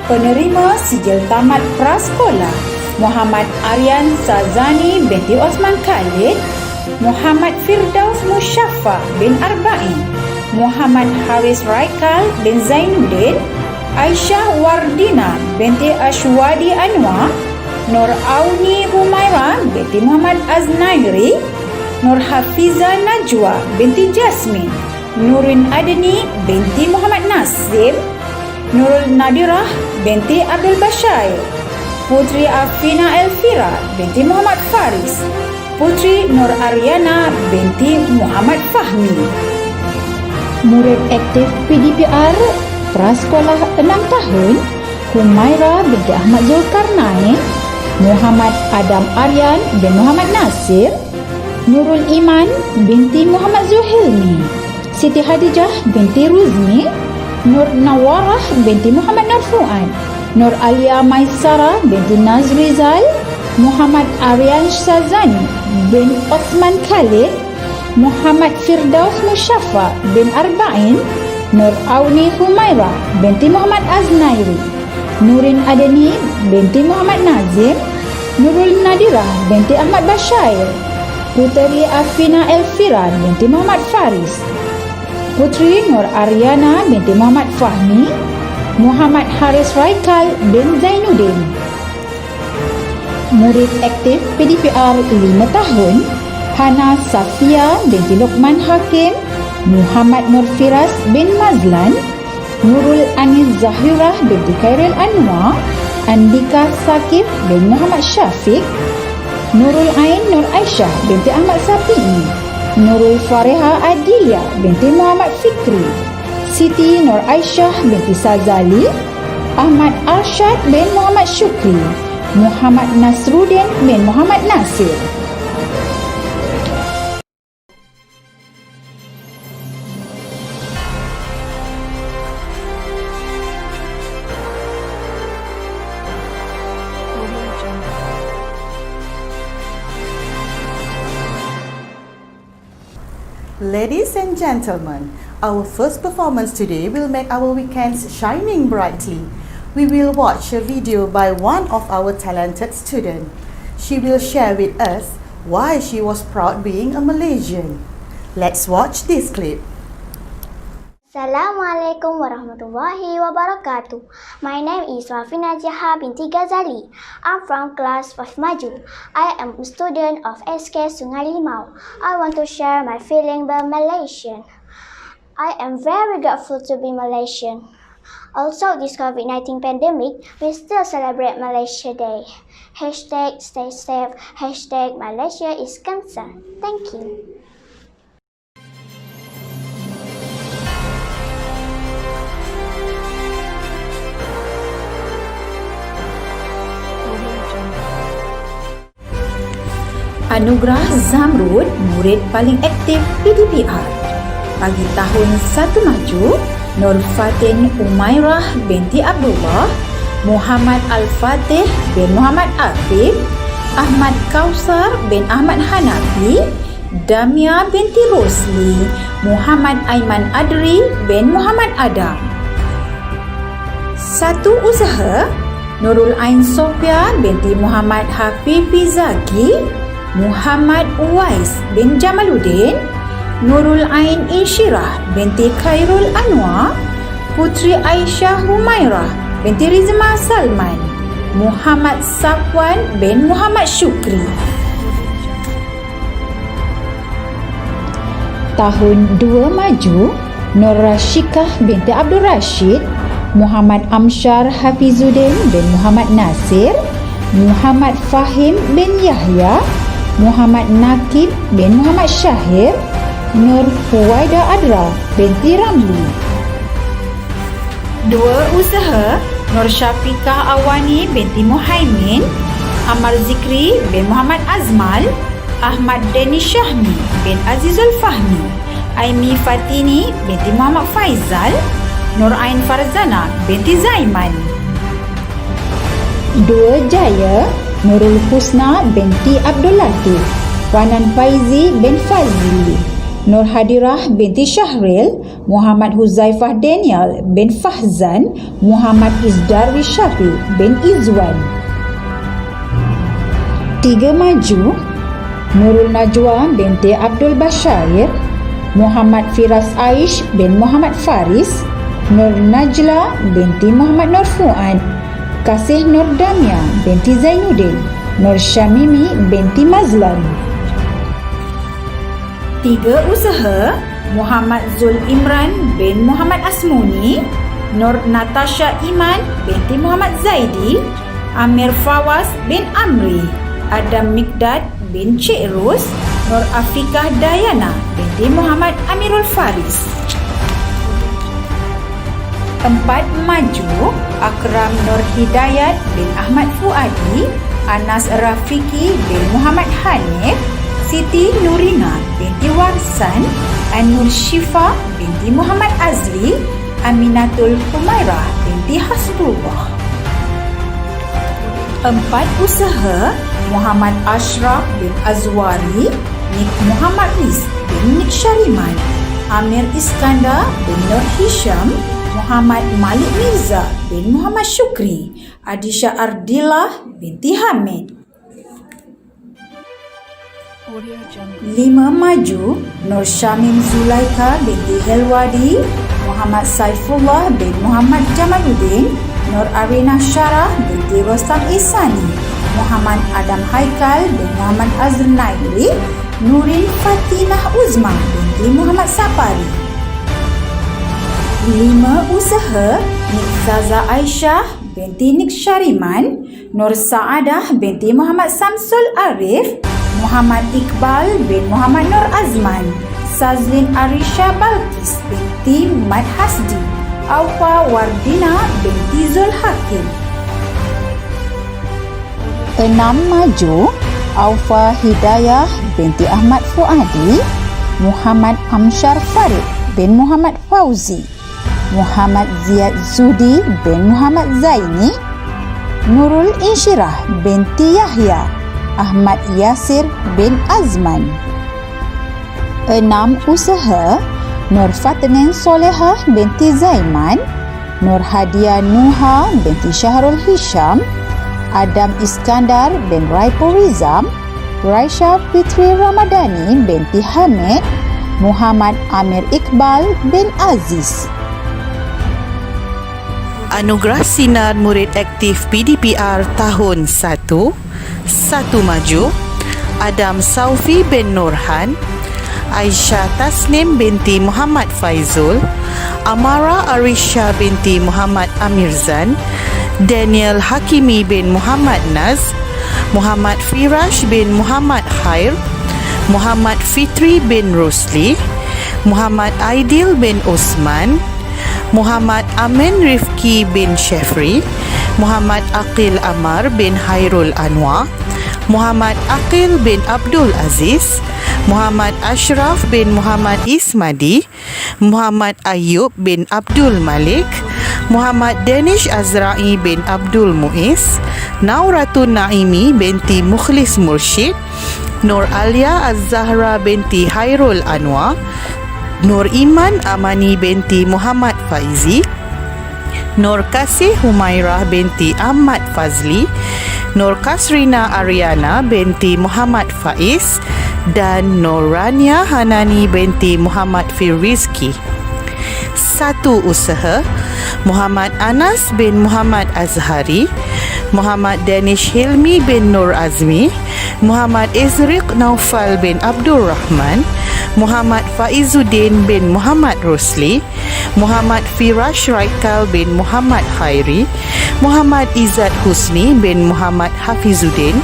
[SPEAKER 3] Penerima Sijil Tamat Prasekolah Muhammad Aryan Sazani binti Osman Khalid. Muhammad Firdaus Musyafa bin Arba'in. Muhammad Haris Raikal bin Zainuddin. Aisyah Wardina binti Ashwadi Anwar. Nur Auni Humaira binti Muhammad Aznairi. Nur Hafiza Najwa binti Jasmine. Nurin Adni binti Muhammad Nasim. Nurul Nadirah binti Abdul Bashair. Putri Afina Elvira binti Muhammad Faris. Putri Nur Aryana binti Muhammad Fahmi. Murid aktif PDPR Prasekolah 6 tahun Humaira binti Ahmad Zulkarnain. Muhammad Adam Aryan bin Muhammad Nasir. Nurul Iman binti Muhammad Zuhilmi. Siti Hadijah binti Ruzmi. Nur Nawarah binti Muhammad Nur Fuad. Nur Alia Maisara binti Nazrizal. Muhammad Aryan Shazani bin Osman Khalid. Muhammad Firdaus Musyafa bin Arba'in. Nur Auni Humaira binti Muhammad Aznairi. Nurin Adni binti Muhammad Nazim. Nurul Nadirah binti Ahmad Bashair. Puteri Afina Elvira binti Muhammad Faris. Putri Nur Aryana binti Muhammad Fahmi. Muhammad Haris Raikal bin Zainuddin. Murid aktif PDPR 5 tahun Hana Safia binti Luqman Hakim. Muhammad Nur Firas bin Mazlan. Nurul Anis Zahirah binti Khairil Anwar. Andika Sakif bin Muhammad Syafiq. Nurul Ain Nur Aisyah binti Ahmad Safi'i. Nurul Fareha Adilia binti Muhammad Fikri. Siti Nur Aisyah binti Sazali. Ahmad Arsyad bin Muhammad Syukri. Muhammad Nasruddin bin Muhammad Nasir.
[SPEAKER 1] Audio Jungle.
[SPEAKER 4] Ladies and gentlemen, our first performance today will make our weekends shining brightly. We will watch a video by one of our talented students. She will share with us why she was proud being a Malaysian. Let's watch this clip.
[SPEAKER 9] Assalamualaikum warahmatullahi wabarakatuh. My name is Wafina Jaha binti Ghazali. I'm from class 5 Maju. I am a student of SK Sungai Limau. I want to share my feeling about Malaysian. I am very grateful to be Malaysian. Also, this COVID-19 pandemic, we still celebrate Malaysia Day. Hashtag stay safe. Hashtag Malaysia is concerned. Thank you.
[SPEAKER 1] Audio Jungle.
[SPEAKER 3] Anugerah Zamrud, murid paling aktif PDPR. Bagi tahun 1 Maju, Nur Fatin Umairah binti Abdullah, Muhammad Al-Fatih bin Muhammad Afif, Ahmad Kausar bin Ahmad Hanafi, Damia binti Rosli, Muhammad Aiman Adri bin Muhammad Adam. Satu usaha, Nurul Ain Sofia binti Muhammad Hafifi Zaki, Muhammad Uwais bin Jamaluddin, Nurul Ain Insyirah binti Khairul Anwar, Putri Aisyah Humairah binti Rizma Salman, Muhammad Safwan bin Muhammad Syukri. Tahun 2 maju, Nur Rashikah binti Abdul Rashid, Muhammad Amsyar Hafizuddin bin Muhammad Nasir, Muhammad Fahim bin Yahya, Muhammad Nakib bin Muhammad Syahir, Nur Huwaida Adra binti Ramli. 2 usaha, Nur Syafiqah Awani binti Muhaimin, Amar Zikri bin Muhammad Azmal, Ahmad Deni Syahmi bin Azizul Fahmi, Aimi Fatini binti Muhammad Faizal, Nur Ain Farzana binti Zaiman. 2 jaya, Nurul Husna binti Abdul Latif, Fanan Faizi bin Fazli, Nur Hadirah binti Syahril, Muhammad Huzaifah Daniel bin Fahzan, Muhammad Izdarwi Syafi bin Izwan. 3 maju, Nurul Najwa binti Abdul Bashair, Muhammad Firas Aish bin Muhammad Faris, Nur Najla binti Muhammad Nur Fuad, Kasih Nur Damia binti Zainuddin, Nur Syamimi binti Mazlan. 3 usaha, Muhammad Zul Imran bin Muhammad Asmuni, Nur Natasha Iman binti Muhammad Zaidi, Amir Fawaz bin Amri, Adam Mikdad bin Cik Rus, Nur Afikah Dayana binti Muhammad Amirul Faris. 4 maju, Akram Nur Hidayat bin Ahmad Fuadi, Anas Rafiki bin Muhammad Hanif, Siti Nurina binti Warsan, Anur Syifa binti Muhammad Azli, Aminatul Humairah binti Hasbullah. 4 usaha, Muhammad Ashraf bin Azwari, Nik Muhammad Riz bin Nik Syariman, Amir Iskandar bin Nur Hisham, Muhammad Malik Mirza bin Muhammad Syukri, Adisha Ardillah binti Hamid. 5 maju, Nur Syamim Zulaika binti Helwadi, Muhammad Saifullah bin Muhammad Jamaluddin, Nur Arina Syarah binti Rostam Isani, Muhammad Adam Haikal bin Muhammad Azr Naili, Nurin Fatinah Uzma binti Muhammad Sapari. 5 usaha, Nik Zaza Aisyah binti Nik Syariman, Nur Saadah binti Muhammad Samsul Arif, Muhammad Iqbal bin Muhammad Nur Azman, Sazlin Arisha Balkis binti Mat Hasdi, Aufa Wardina binti Zul Hakim. 6 maju, Aufa Hidayah binti Ahmad Fuadi, Muhammad Amsyar Farid bin Muhammad Fauzi, Muhammad Ziyad Zudi bin Muhammad Zaini, Nurul Insyirah binti Yahya, Ahmad Yasir bin Azman. 6 usaha, Nur Fatnin Solehah binti Zaiman, Nur Hadia Nuha binti Syahrul Hisham, Adam Iskandar bin Raipur Rizam, Raisha Fitri Ramadhani binti Hamid, Muhammad Amir Iqbal bin Aziz.
[SPEAKER 10] Anugerah Sinar Murid Aktif PDPR tahun 1 maju, Adam Saufi bin Nurhan, Aisyah Tasnim binti Muhammad Faizul, Amara Arisha binti Muhammad Amirzan, Daniel Hakimi bin Muhammad Naz, Muhammad Firash bin Muhammad Khair, Muhammad Fitri bin Rosli, Muhammad Aidil bin Osman, Muhammad Amin Rifki bin Syafri, Muhammad Aqil Amar bin Hairul Anwar, Muhammad Aqil bin Abdul Aziz, Muhammad Ashraf bin Muhammad Ismadi, Muhammad Ayub bin Abdul Malik, Muhammad Danish Azra'i bin Abdul Muiz, Nauratun Naimi binti Mukhlis Mursyid, Nur Alia Az-Zahra binti Hairul Anwar, Nur Iman Amani binti Muhammad Faizi, Nur Kasih Humairah binti Ahmad Fazli, Nur Kasrina Ariana binti Muhammad Faiz, dan Nur Rania Hanani binti Muhammad Firizki. Satu usaha, Muhammad Anas bin Muhammad Azhari, Muhammad Danish Hilmi bin Nur Azmi, Muhammad Izriq Naufal bin Abdul Rahman, Muhammad Faizuddin bin Muhammad Rusli, Muhammad Firash Raikal bin Muhammad Khairi, Muhammad Izzat Husni bin Muhammad Hafizuddin,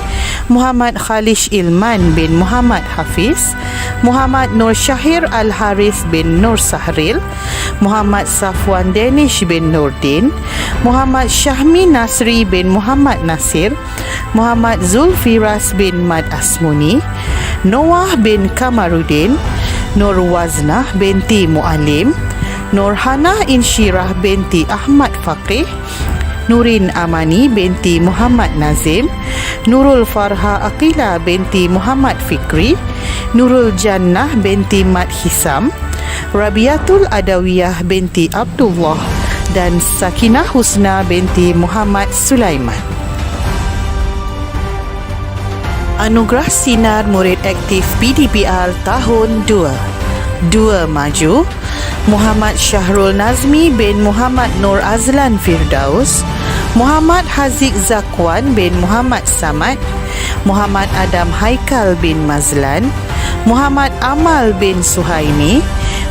[SPEAKER 10] Muhammad Khalish Ilman bin Muhammad Hafiz, Muhammad Nur Syahir Al-Haris bin Nur Sahril, Muhammad Safwan Danish bin Nurdin, Muhammad Syahmi Nasri bin Muhammad Nasir, Muhammad Zulfiras bin Mad Asmuni, Noah bin Kamaruddin, Nur Waznah binti Mualim, Nur Hana Insyirah binti Ahmad Faqih, Nurin Amani binti Muhammad Nazim, Nurul Farha Aqila binti Muhammad Fikri, Nurul Jannah binti Mat Hisam, Rabiatul Adawiyah binti Abdullah, dan Sakinah Husna binti Muhammad Sulaiman. Anugerah Sinar Murid Aktif PDPR Tahun 2 maju, Muhammad Syahrul Nazmi bin Muhammad Nur Azlan Firdaus, Muhammad Haziq Zakwan bin Muhammad Samad, Muhammad Adam Haikal bin Mazlan, Muhammad Amal bin Suhaimi,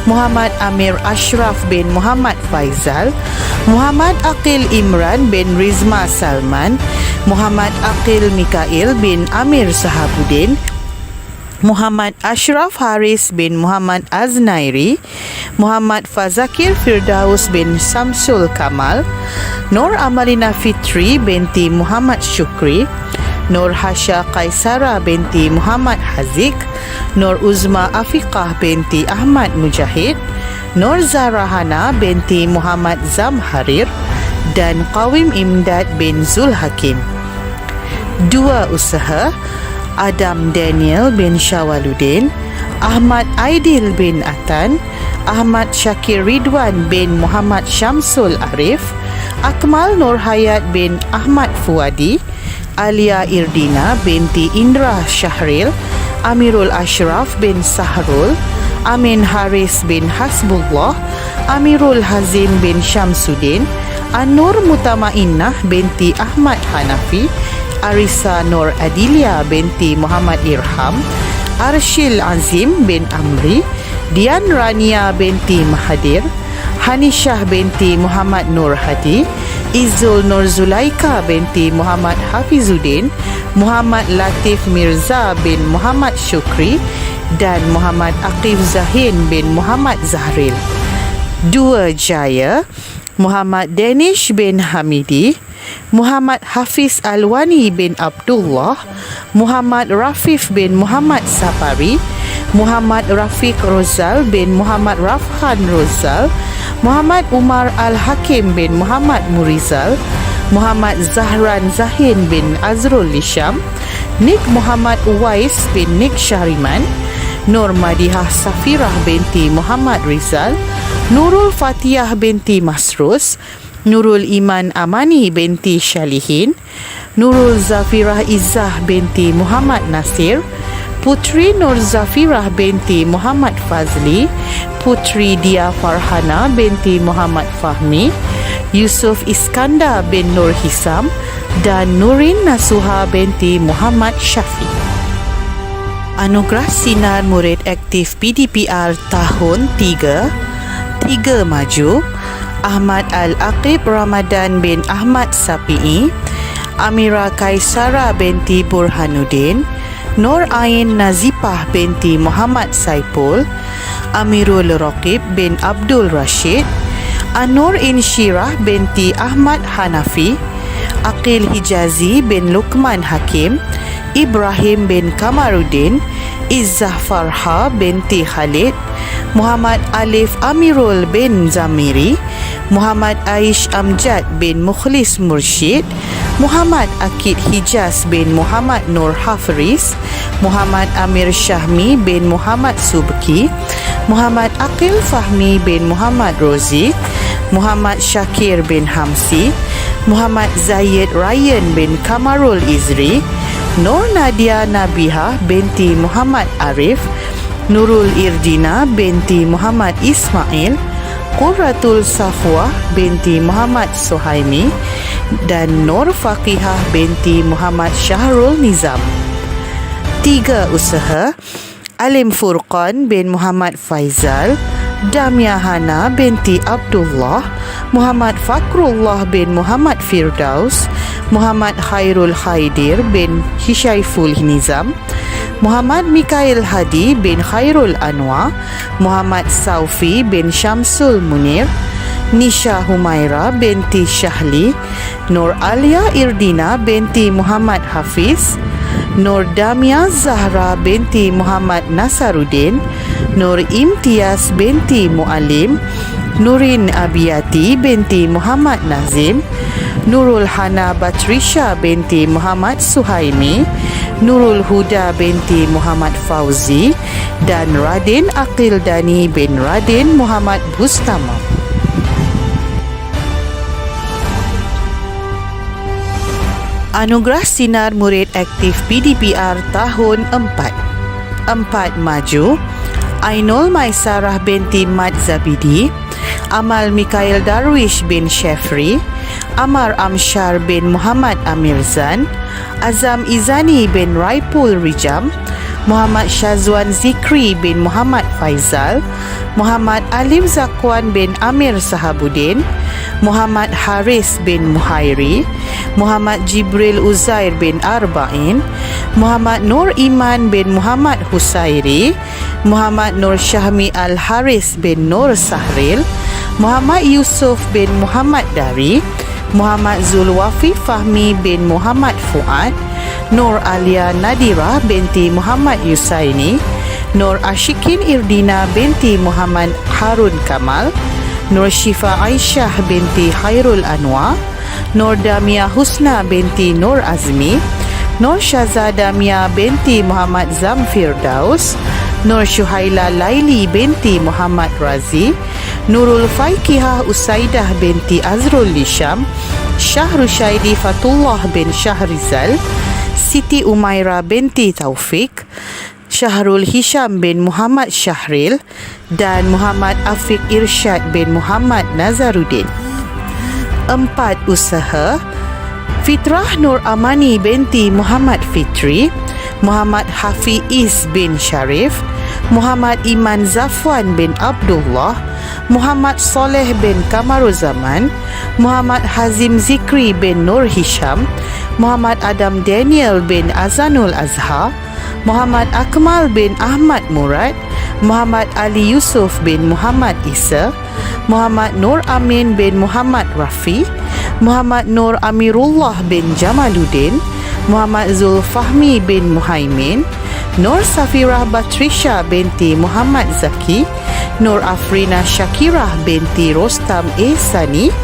[SPEAKER 10] Muhammad Amir Ashraf bin Muhammad Faizal, Muhammad Aqil Imran bin Rizma Salman, Muhammad Aqil Mikail bin Amir Sahabuddin, Muhammad Ashraf Haris bin Muhammad Aznairi, Muhammad Fazakir Firdaus bin Samsul Kamal, Nur Amalina Fitri binti Muhammad Syukri, Nur Hasha Qaisara binti Muhammad Haziq, Nur Uzma Afiqah binti Ahmad Mujahid, Nur Zarahana binti Muhammad Zamharir, dan Qawim Imdad bin Zul Hakim. 2 usaha, Adam Daniel bin Syawaluddin, Ahmad Aidil bin Atan, Ahmad Syakir Ridwan bin Muhammad Syamsul Arif, Akmal Nur Hayat bin Ahmad Fuadi, Alia Irdina binti Indra Syahril, Amirul Ashraf bin Sahrul, Amin Haris bin Hasbullah, Amirul Hazim bin Syamsuddin, An-Nur Mutamainah binti Ahmad Hanafi, Arisa Nur Adilia binti Muhammad Irham, Arshil Azim bin Amri, Dian Rania binti Mahadir, Hanishah binti Muhammad Nur Hadi, Izzul Nur Zulaika binti Muhammad Hafizuddin, Muhammad Latif Mirza bin Muhammad Syukri, dan Muhammad Aqif Zahin bin Muhammad Zahril. 2 jaya, Muhammad Danish bin Hamidi, Muhammad Hafiz Alwani bin Abdullah, Muhammad Rafif bin Muhammad Sapari, Muhammad Rafiq Rozal bin Muhammad Rafhan Rozal, Muhammad Umar Al-Hakim bin Muhammad Murizal, Muhammad Zahran Zahin bin Azrul Lisham, Nik Muhammad Uwais bin Nik Syariman, Nur Madihah Safirah binti Muhammad Rizal, Nurul Fatihah binti Masrus, Nurul Iman Amani binti Syalihin, Nurul Zafirah Izzah binti Muhammad Nasir, Putri Nur Zafirah binti Muhammad Fazli, Putri Dia Farhana binti Muhammad Fahmi, Yusuf Iskandar bin Nur Hisam, dan Nurin Nasuha binti Muhammad Syafiq. Anugerah Sinar Murid Aktif PDPR Tahun 3 maju, Ahmad Al-Aqib Ramadan bin Ahmad Sapi'i, Amira Kaisara binti Burhanuddin, Nur Ain Nazipah binti Muhammad Saipul, Amirul Raqib bin Abdul Rashid, An-Nur Insyirah binti Ahmad Hanafi, Aqil Hijazi bin Luqman Hakim, Ibrahim bin Kamaruddin, Izzah Farha binti Khalid, Muhammad Alif Amirul bin Zamiri, Muhammad Aish Amjad bin Mukhlis Mursyid, Muhammad Akid Hijaz bin Muhammad Nur Hafriz, Muhammad Amir Syahmi bin Muhammad Subki, Muhammad Aqil Fahmi bin Muhammad Rozi, Muhammad Syakir bin Hamsi, Muhammad Zaid Ryan bin Kamarul Izri, Nur Nadia Nabihah binti Muhammad Arif, Nurul Irdina binti Muhammad Ismail, Qurratul Safwah binti Muhammad Suhaimi dan Nur Faqihah binti Muhammad Syahrul Nizam. 3 usaha: Alim Furqan bin Muhammad Faizal, Damia Hana binti Abdullah, Muhammad Fakrullah bin Muhammad Firdaus, Muhammad Khairul Khaidir bin Hishaiful Nizam, Muhammad Mikail Hadi bin Khairul Anwar, Muhammad Saufi bin Syamsul Munir, Nisha Humaira binti Syahli, Nur Alia Irdina binti Muhammad Hafiz, Nur Damia Zahra binti Muhammad Nasaruddin, Nur Imtiaz binti Mualim, Nurin Abiyati binti Muhammad Nazim, Nurul Hana Batrisha binti Muhammad Suhaimi, Nurul Huda binti Muhammad Fauzi dan Radin Aqil Dani bin Radin Muhammad Bustama. Anugerah Sinar Murid Aktif PDPR tahun 4. 4 maju: Ainul Maisarah binti Mat Zabidi, Amal Mikail Darwish bin Syafri, Amar Amshar bin Muhammad Amirzan, Azam Izani bin Raipul Rijam, Muhammad Syazwan Zikri bin Muhammad Faizal, Muhammad Alim Zakwan bin Amir Sahabuddin, Muhammad Haris bin Muhairi, Muhammad Jibril Uzair bin Arba'in, Muhammad Nur Iman bin Muhammad Husairi, Muhammad Nur Syahmi Al-Haris bin Nur Sahril, Muhammad Yusuf bin Muhammad Dari, Muhammad Zulwafi Fahmi bin Muhammad Fuad, Nur Alia Nadira binti Muhammad Yusaini, Nur Ashikin Irdina binti Muhammad Harun Kamal, Nur Syifa Aisyah binti Khairul Anwar, Nur Damia Husna binti Nur Azmi, Nur Syaza Damia binti Muhammad Zamfir Daus, Nur Syuhaila Laili binti Muhammad Razi, Nurul Faikihah Usaidah binti Azrul Lisham, Syah Rushaidi Fatullah bin Syahrizal, Siti Umaira binti Taufik, Syahrul Hisham bin Muhammad Syahril dan Muhammad Afiq Irsyad bin Muhammad Nazaruddin. 4 usaha: Fitrah Nur Amani binti Muhammad Fitri, Muhammad Hafiz bin Syarif, Muhammad Iman Zafwan bin Abdullah, Muhammad Soleh bin Kamaruzaman, Muhammad Hazim Zikri bin Nur Hisham, Muhammad Adam Daniel bin Azanul Azhar, Muhammad Akmal bin Ahmad Murad, Muhammad Ali Yusuf bin Muhammad Isa, Muhammad Nur Amin bin Muhammad Rafi, Muhammad Nur Amirullah bin Jamaluddin, Muhammad Zulfahmi bin Muhaimin, Nur Safirah Batrisha binti Muhammad Zaki, Nur Afrina Syakirah binti Rostam Ehsani,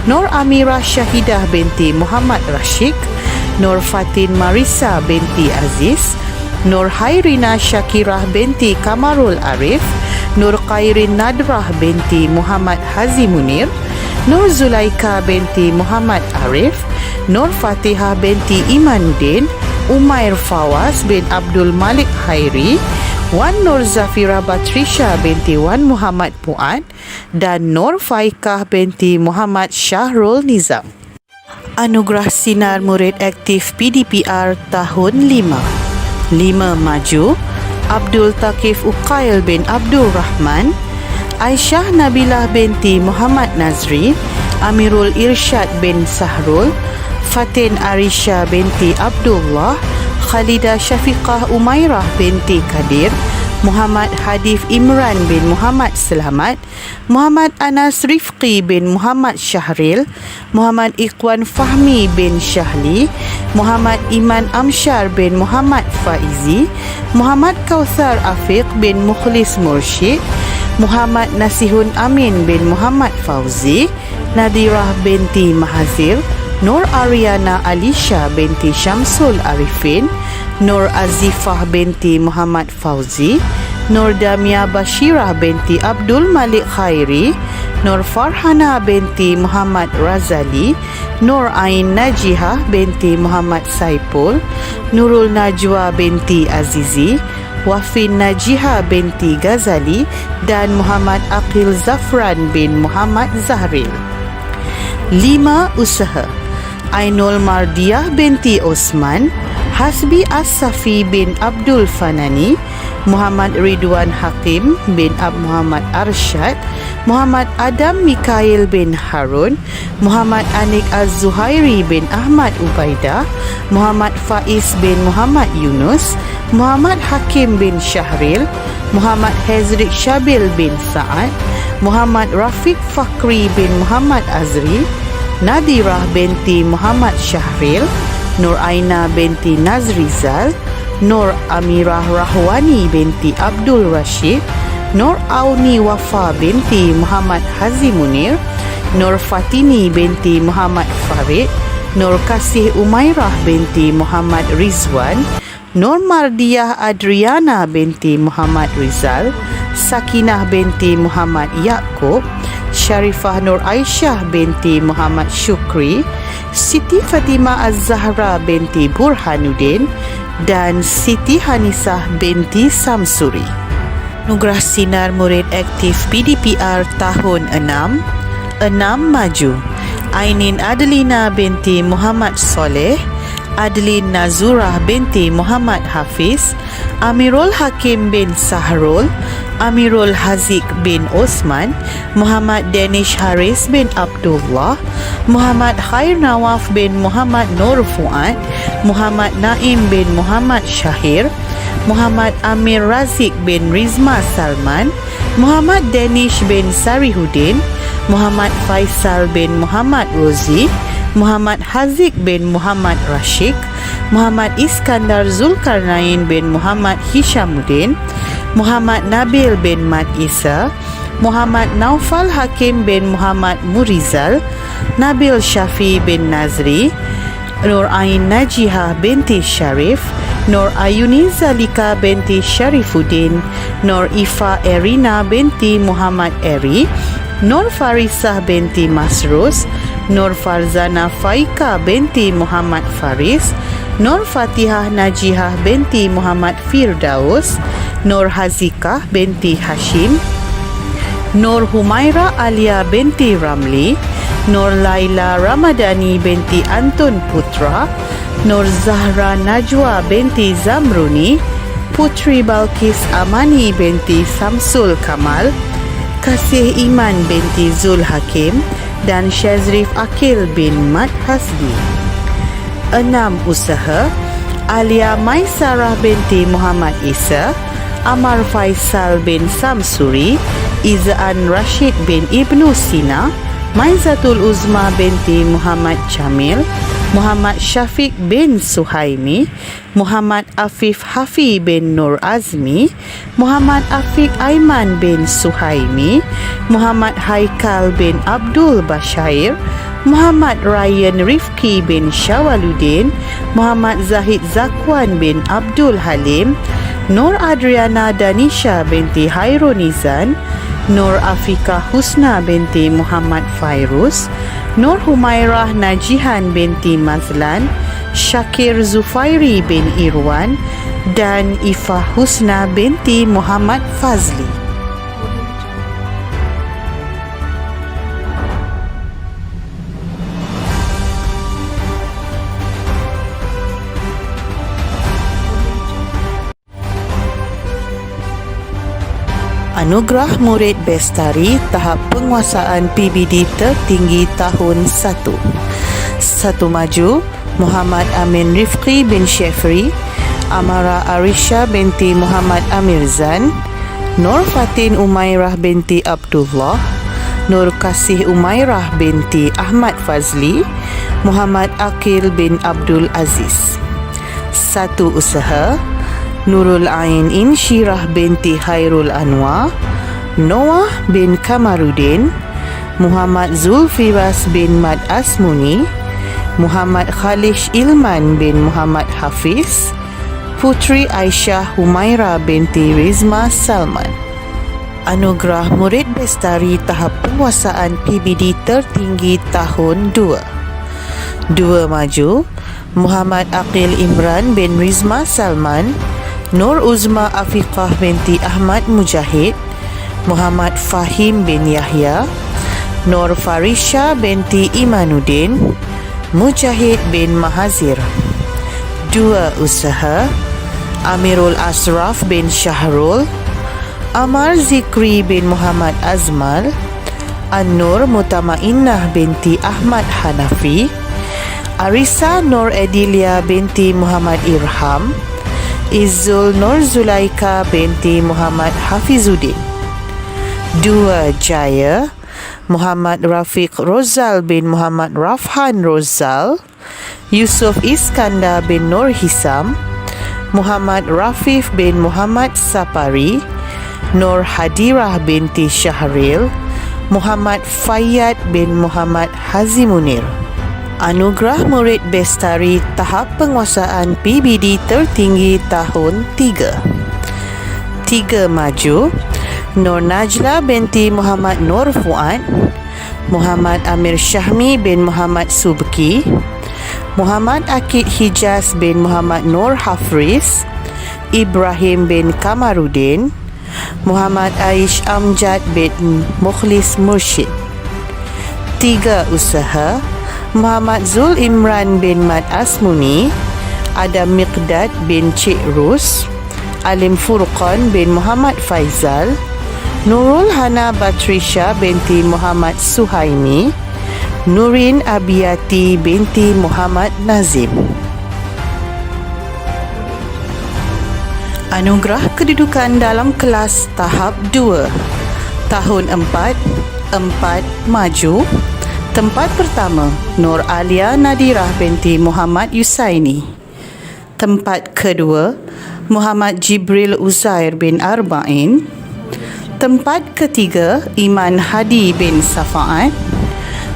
[SPEAKER 10] Nur Amirah Syahidah binti Muhammad Rashid, Nur Fatin Marisa binti Aziz, Nur Hairina Syakirah binti Kamarul Arif, Nur Khairin Nadrah binti Muhammad Hazi Munir, Nur Zulaika binti Muhammad Arif, Nur Fatihah binti Imanuddin, Umair Fawaz bin Abdul Malik Hairi, Wan Nur Zafira Batrisha binti Wan Muhammad Puad dan Nur Faikah binti Muhammad Syahrul Nizam. Anugerah Sinar Murid Aktif PDPR tahun 5. 5 maju: Abdul Taqif Uqail bin Abdul Rahman, Aisyah Nabilah binti Muhammad Nazri, Amirul Irsyad bin Sahrul, Fatin Arisha binti Abdullah, Khalidah Syafiqah Umairah binti Kadir, Muhammad Hadif Imran bin Muhammad Selamat, Muhammad Anas Rifqi bin Muhammad Syahril, Muhammad Ikhwan Fahmi bin Syahli, Muhammad Iman Amsyar bin Muhammad Faizi, Muhammad Kauthar Afiq bin Mukhlis Mursyid, Muhammad Nasihun Amin bin Muhammad Fauzi, Nadirah binti Mahazir, Nur Ariana Alisha binti Syamsul Arifin, Nur Azifah binti Muhammad Fauzi, Nur Damia Bashirah binti Abdul Malik Khairi, Nur Farhana binti Muhammad Razali, Nur Ain Najihah binti Muhammad Saipul, Nurul Najwa binti Azizi, Wafin Najihah binti Ghazali dan Muhammad Aqil Zafran bin Muhammad Zahril. 5. Usaha. Ainul Mardiah binti Osman, Hasbi As-Safi bin Abdul Fanani, Muhammad Ridwan Hakim bin Muhammad Arsyad, Muhammad Adam Mikail bin Harun, Muhammad Anik Az-Zuhairi bin Ahmad Ubaidah, Muhammad Faiz bin Muhammad Yunus, Muhammad Hakim bin Syahril, Muhammad Hezrik Syabil bin Sa'ad, Muhammad Rafiq Fakri bin Muhammad Azri, Nadirah binti Muhammad Syahril, Nur Aina binti Nazrizal, Nur Amirah Rahwani binti Abdul Rashid, Nur Auni Wafa binti Muhammad Hazi Munir, Nur Fatini binti Muhammad Farid, Nur Kasih Umairah binti Muhammad Rizwan, Nur Mardiah Adriana binti Muhammad Rizal, Sakinah binti Muhammad Yaakob, Sharifah Nur Aisyah binti Muhammad Syukri, Siti Fatimah Az-Zahra binti Burhanuddin dan Siti Hanisah binti Samsuri. Nugrah Sinar Murid Aktif PDPR tahun 6. 6 maju. Ainin Adelina binti Muhammad Soleh, Adlin Nazurah binti Muhammad Hafiz, Amirul Hakim bin Sahrul, Amirul Haziq bin Osman, Muhammad Danish Haris bin Abdullah, Muhammad Khair Nawaf bin Muhammad Nur Fuad, Muhammad Naim bin Muhammad Syahir, Muhammad Amir Razik bin Rizma Salman, Muhammad Danish bin Sarihudin, Muhammad Faisal bin Muhammad Rozi, Muhammad Haziq bin Muhammad Rashid, Muhammad Iskandar Zulkarnain bin Muhammad Hishamuddin, Muhammad Nabil bin Mat Isa, Muhammad Naufal Hakim bin Muhammad Murizal, Nabil Syafi bin Nazri, Nur Ain Najihah binti Syarif, Nur Ayuni Zalika binti Syarifuddin, Nur Ifa Erina binti Muhammad Eri, Nur Farisah binti Masrus, Nur Farzana Faika binti Muhammad Faris, Nur Fatihah Najihah binti Muhammad Firdaus, Nur Hazikah binti Hashim, Nur Humaira Alia binti Ramli, Nur Laila Ramadani binti Antun Putra, Nur Zahra Najwa binti Zamruni, Putri Balkis Amani binti Samsul Kamal, Kasih Iman binti Zul Hakim dan Syazrif Akil bin Mat Hasbi. 6 usaha. Alia Maisarah binti Muhammad Isa, Amar Faisal bin Samsuri, Izaan Rashid bin Ibnu Sina, Maizatul Uzma binti Muhammad Jamil, Muhammad Syafiq bin Suhaimi, Muhammad Afif Hafi bin Nur Azmi, Muhammad Afiq Aiman bin Suhaimi, Muhammad Haikal bin Abdul Bashair, Muhammad Ryan Rifki bin Syawaluddin, Muhammad Zahid Zakwan bin Abdul Halim, Nur Adriana Danisha binti Hairunizan, Nur Afika Husna binti Muhammad Fairuz, Nur Humairah Najihan binti Mazlan, Syakir Zufairi bin Irwan dan Ifa Husna binti Muhammad Fazli. Anugerah Murid Bestari tahap penguasaan PBD tertinggi tahun 1. 1 maju. Muhammad Amin Rifqi bin Syafri, Amara Arisha binti Muhammad Amirzan, Nur Fatin Umairah binti Abdullah, Nur Kasih Umairah binti Ahmad Fazli, Muhammad Akil bin Abdul Aziz. Satu usaha, Nurul Ain Insyirah binti Hairul Anwar, Noah bin Kamarudin, Muhammad Zulfiras bin Mad Asmuni, Muhammad Khalish Ilman bin Muhammad Hafiz, Putri Aisyah Humaira binti Rizma Salman. Anugerah Murid Bestari Tahap Penguasaan PBD Tertinggi Tahun 2. 2 maju, Muhammad Aqil Imran bin Rizma Salman, Nur Uzma Afiqah binti Ahmad Mujahid, Muhammad Fahim bin Yahya, Nur Farisha binti Imanuddin, Mujahid bin Mahazir. 2 usaha, Amirul Asraf bin Syahrul, Amar Zikri bin Muhammad Azmal, An-Nur Mutamainnah binti Ahmad Hanafi, Arisa Nur Edilia binti Muhammad Irham, Izzul Nur Zulaika binti Muhammad Hafizuddin. 2 jaya, Muhammad Rafiq Rozal bin Muhammad Rafhan Rozal, Yusuf Iskandar bin Nur Hisam, Muhammad Rafif bin Muhammad Sapari, Nur Hadirah binti Syahril, Muhammad Fayyad bin Muhammad Hazimunir. Anugerah Murid Bestari Tahap Penguasaan PBD Tertinggi Tahun 3. 3 maju, Nur Najla binti Muhammad Nur Fuad, Muhammad Amir Syahmi bin Muhammad Subki, Muhammad Akid Hijaz bin Muhammad Nur Hafriz, Ibrahim bin Kamarudin, Muhammad Aish Amjad bin Mukhlis Mursyid. 3 usaha, Muhammad Zul Imran bin Mad Asmuni, Adam Miqdad bin Cik Rus, Alim Furqan bin Muhammad Faizal, Nurul Hana Batrisha binti Muhammad Suhaimi, Nurin Abiyati binti Muhammad Nazim. Anugerah Kedudukan dalam Kelas Tahap 2 Tahun 4 maju. Tempat pertama, Nur Alia Nadirah binti Muhammad Yusaini. Tempat kedua, Muhammad Jibril Uzair bin Arba'in. Tempat ketiga, Iman Hadi bin Safaat.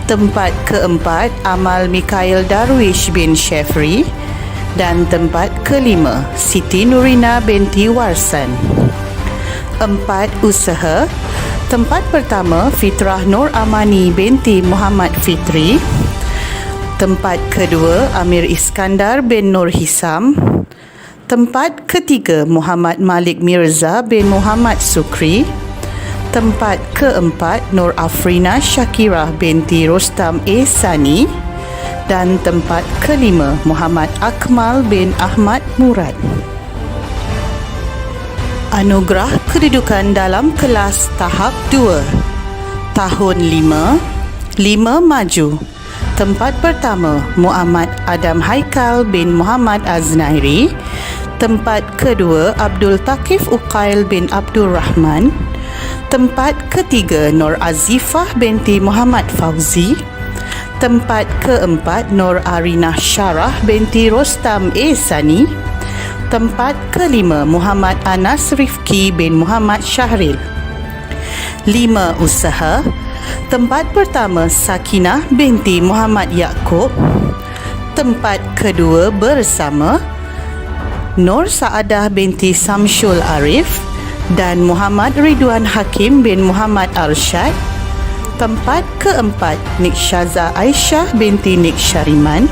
[SPEAKER 10] Tempat keempat, Amal Mikhail Darwish bin Syafri. Dan tempat kelima, Siti Nurina binti Warsan. 4 usaha. Tempat pertama, Fitrah Nur Amani binti Muhammad Fitri. Tempat kedua, Amir Iskandar bin Nur Hisam. Tempat ketiga, Muhammad Malik Mirza bin Muhammad Sukri. Tempat keempat, Nur Afrina Syakirah binti Rostam A. Sani. Dan tempat kelima, Muhammad Akmal bin Ahmad Murad. Anugerah Kedudukan dalam Kelas Tahap 2 Tahun 5 maju. Tempat pertama, Muhammad Adam Haikal bin Muhammad Aznairi. Tempat kedua, Abdul Taqif Uqail bin Abdul Rahman. Tempat ketiga, Nur Azifah binti Muhammad Fauzi. Tempat keempat, Nur Arinah Syarah binti Rostam A. Sani. Tempat kelima, Muhammad Anas Rifki bin Muhammad Syahril. 5 usaha. Tempat pertama, Sakinah binti Muhammad Yaakob. Tempat kedua bersama, Nur Saadah binti Samsyul Arif dan Muhammad Ridwan Hakim bin Muhammad Arsyad. Tempat keempat, Nik Syaza Aisyah binti Nik Syariman.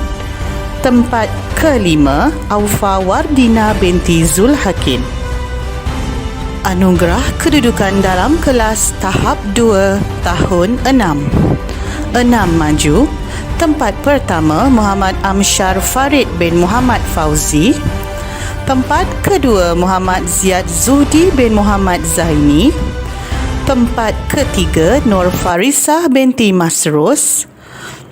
[SPEAKER 10] Tempat kelima, Aufa Wardina binti Zul Hakim. Anugerah Kedudukan dalam Kelas Tahap 2 Tahun 6 maju. Tempat pertama, Muhammad Amsyar Farid bin Muhammad Fauzi. Tempat kedua, Muhammad Ziad Zuhdi bin Muhammad Zaini. Tempat ketiga, Nur Farisah binti Masrus.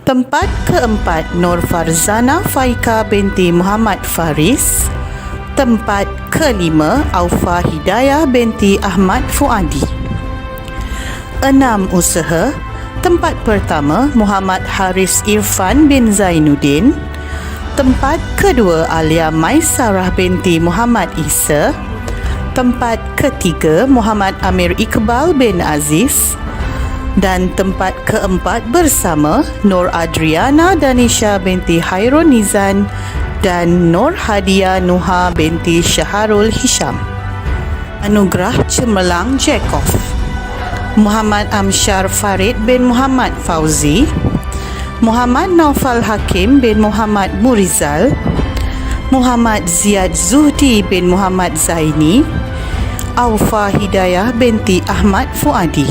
[SPEAKER 10] Tempat keempat, Nur Farzana Faika binti Muhammad Faris. Tempat kelima, Aufa Hidayah binti Ahmad Fuadi. 6 usaha. Tempat pertama, Muhammad Haris Irfan bin Zainuddin. Tempat kedua, Alia Maisarah binti Muhammad Isa. Tempat ketiga, Muhammad Amir Iqbal bin Aziz. Dan tempat keempat bersama Nur Adriana Danisha binti Hairun Nizan dan Nur Hadia Nuha binti Syaharul Hisham. Anugerah Cemerlang Jacob. Muhammad Amsyar Farid bin Muhammad Fauzi. Muhammad Naufal Hakim bin Muhammad Murizal. Muhammad Ziad Zuhdi bin Muhammad Zaini. Aufa Hidayah binti Ahmad Fuadi.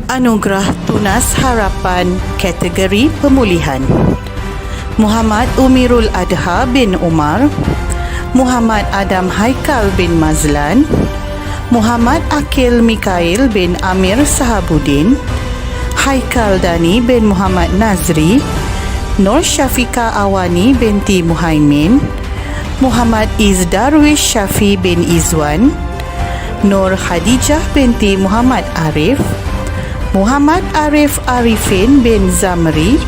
[SPEAKER 10] Anugerah Tunas Harapan kategori pemulihan. Muhammad Umirul Adha bin Umar. Muhammad Adam Haikal bin Mazlan. Muhammad Akil Mikail bin Amir Sahabuddin. Haikal Dani bin Muhammad Nazri. Nur Syafika Awani binti Muhaimin. Muhammad Izdarwish Syafi bin Izwan. Nur Khadijah binti Muhammad Arif. Muhammad Arif Arifin bin Zamri.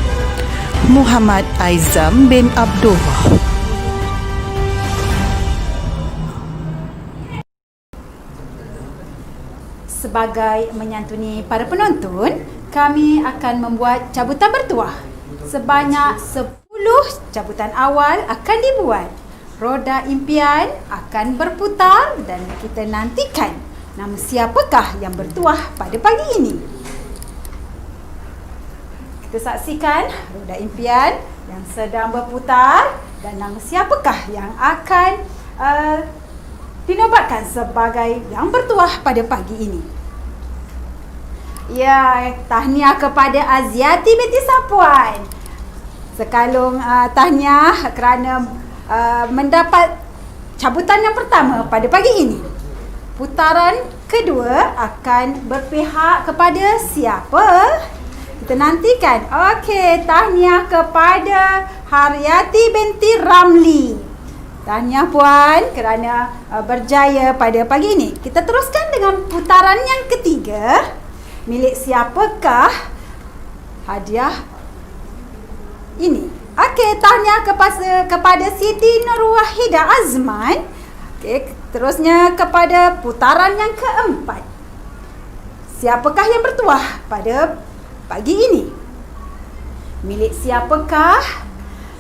[SPEAKER 10] Muhammad Aizam bin Abdullah.
[SPEAKER 3] Sebagai menyantuni para penonton, kami akan membuat cabutan bertuah. Sebanyak 10 cabutan awal akan dibuat. Roda impian akan berputar dan kita nantikan nama siapakah yang bertuah pada pagi ini. Kita saksikan roda impian yang sedang berputar dan nama siapakah yang akan dinobatkan sebagai yang bertuah pada pagi ini. Ya, tahniah kepada Aziati binti Sapuan. Sekalung tahniah kerana mendapat cabutan yang pertama pada pagi ini. Putaran kedua akan berpihak kepada siapa? Kita nantikan. Okey, tahniah kepada Haryati binti Ramli. Tahniah puan kerana berjaya pada pagi ini. Kita teruskan dengan putaran yang ketiga. Milik siapakah hadiah ini? Okey, tahniah kepada Siti Nur Wahidah Azman. Okey, terusnya kepada putaran yang keempat. Siapakah yang bertuah pada pagi ini? Milik siapakah?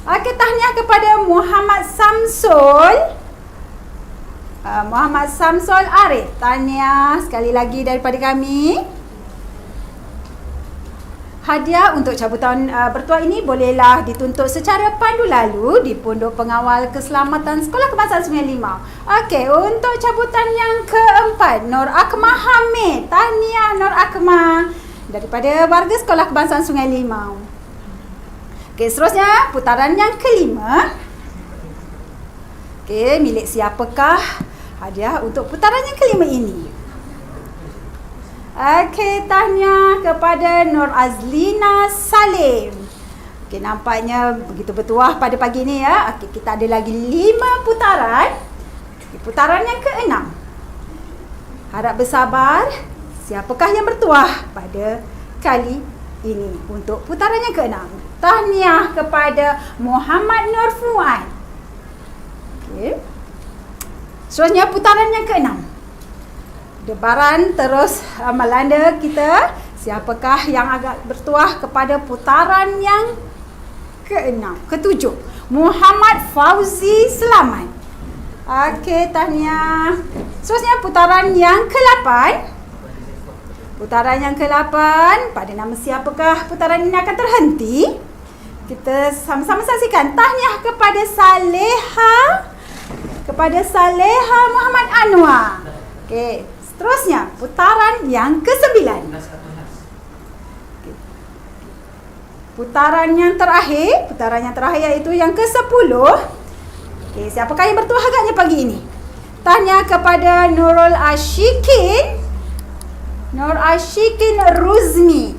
[SPEAKER 3] Okey, tahniah kepada Muhammad Samsul. Muhammad Samsul Arif. Tahniah sekali lagi daripada kami. Hadiah untuk cabutan bertuah ini bolehlah dituntut secara pandu lalu di Pondok Pengawal Keselamatan Sekolah Kebangsaan Sungai Limau. Okey, untuk cabutan yang keempat, Nur Akmal Hamid. Tahniah Nur Akmal daripada warga Sekolah Kebangsaan Sungai Limau. Okey, seterusnya putaran yang kelima. Okey, milik siapakah hadiah untuk putaran yang kelima ini? Okey, tahniah kepada Nur Azlina Salim. Okey, nampaknya begitu bertuah pada pagi ini ya. Okey, kita ada lagi 5 putaran. Okey, putaran yang ke-6. Harap bersabar. Siapakah yang bertuah pada kali ini untuk putaran yang ke-6? Tahniah kepada Muhammad Nur Fuad. Okey. Seterusnya putaran yang ke-6. Debaran terus melanda kita. Siapakah yang agak bertuah kepada putaran yang ke-6, ke-7? Muhammad Fauzi Selamat. Okey, tahniah. Seterusnya putaran yang ke-8. Putaran yang ke-8, pada nama siapakah putaran ini akan terhenti? Kita sama-sama saksikan. Tahniah kepada Saleha Muhammad Anwar. Okey, seterusnya putaran yang ke-9. Putaran yang terakhir iaitu yang ke-10. Okey, siapakah yang bertuah agaknya pagi ini? Tahniah kepada Nur Ashikin Ruzmi.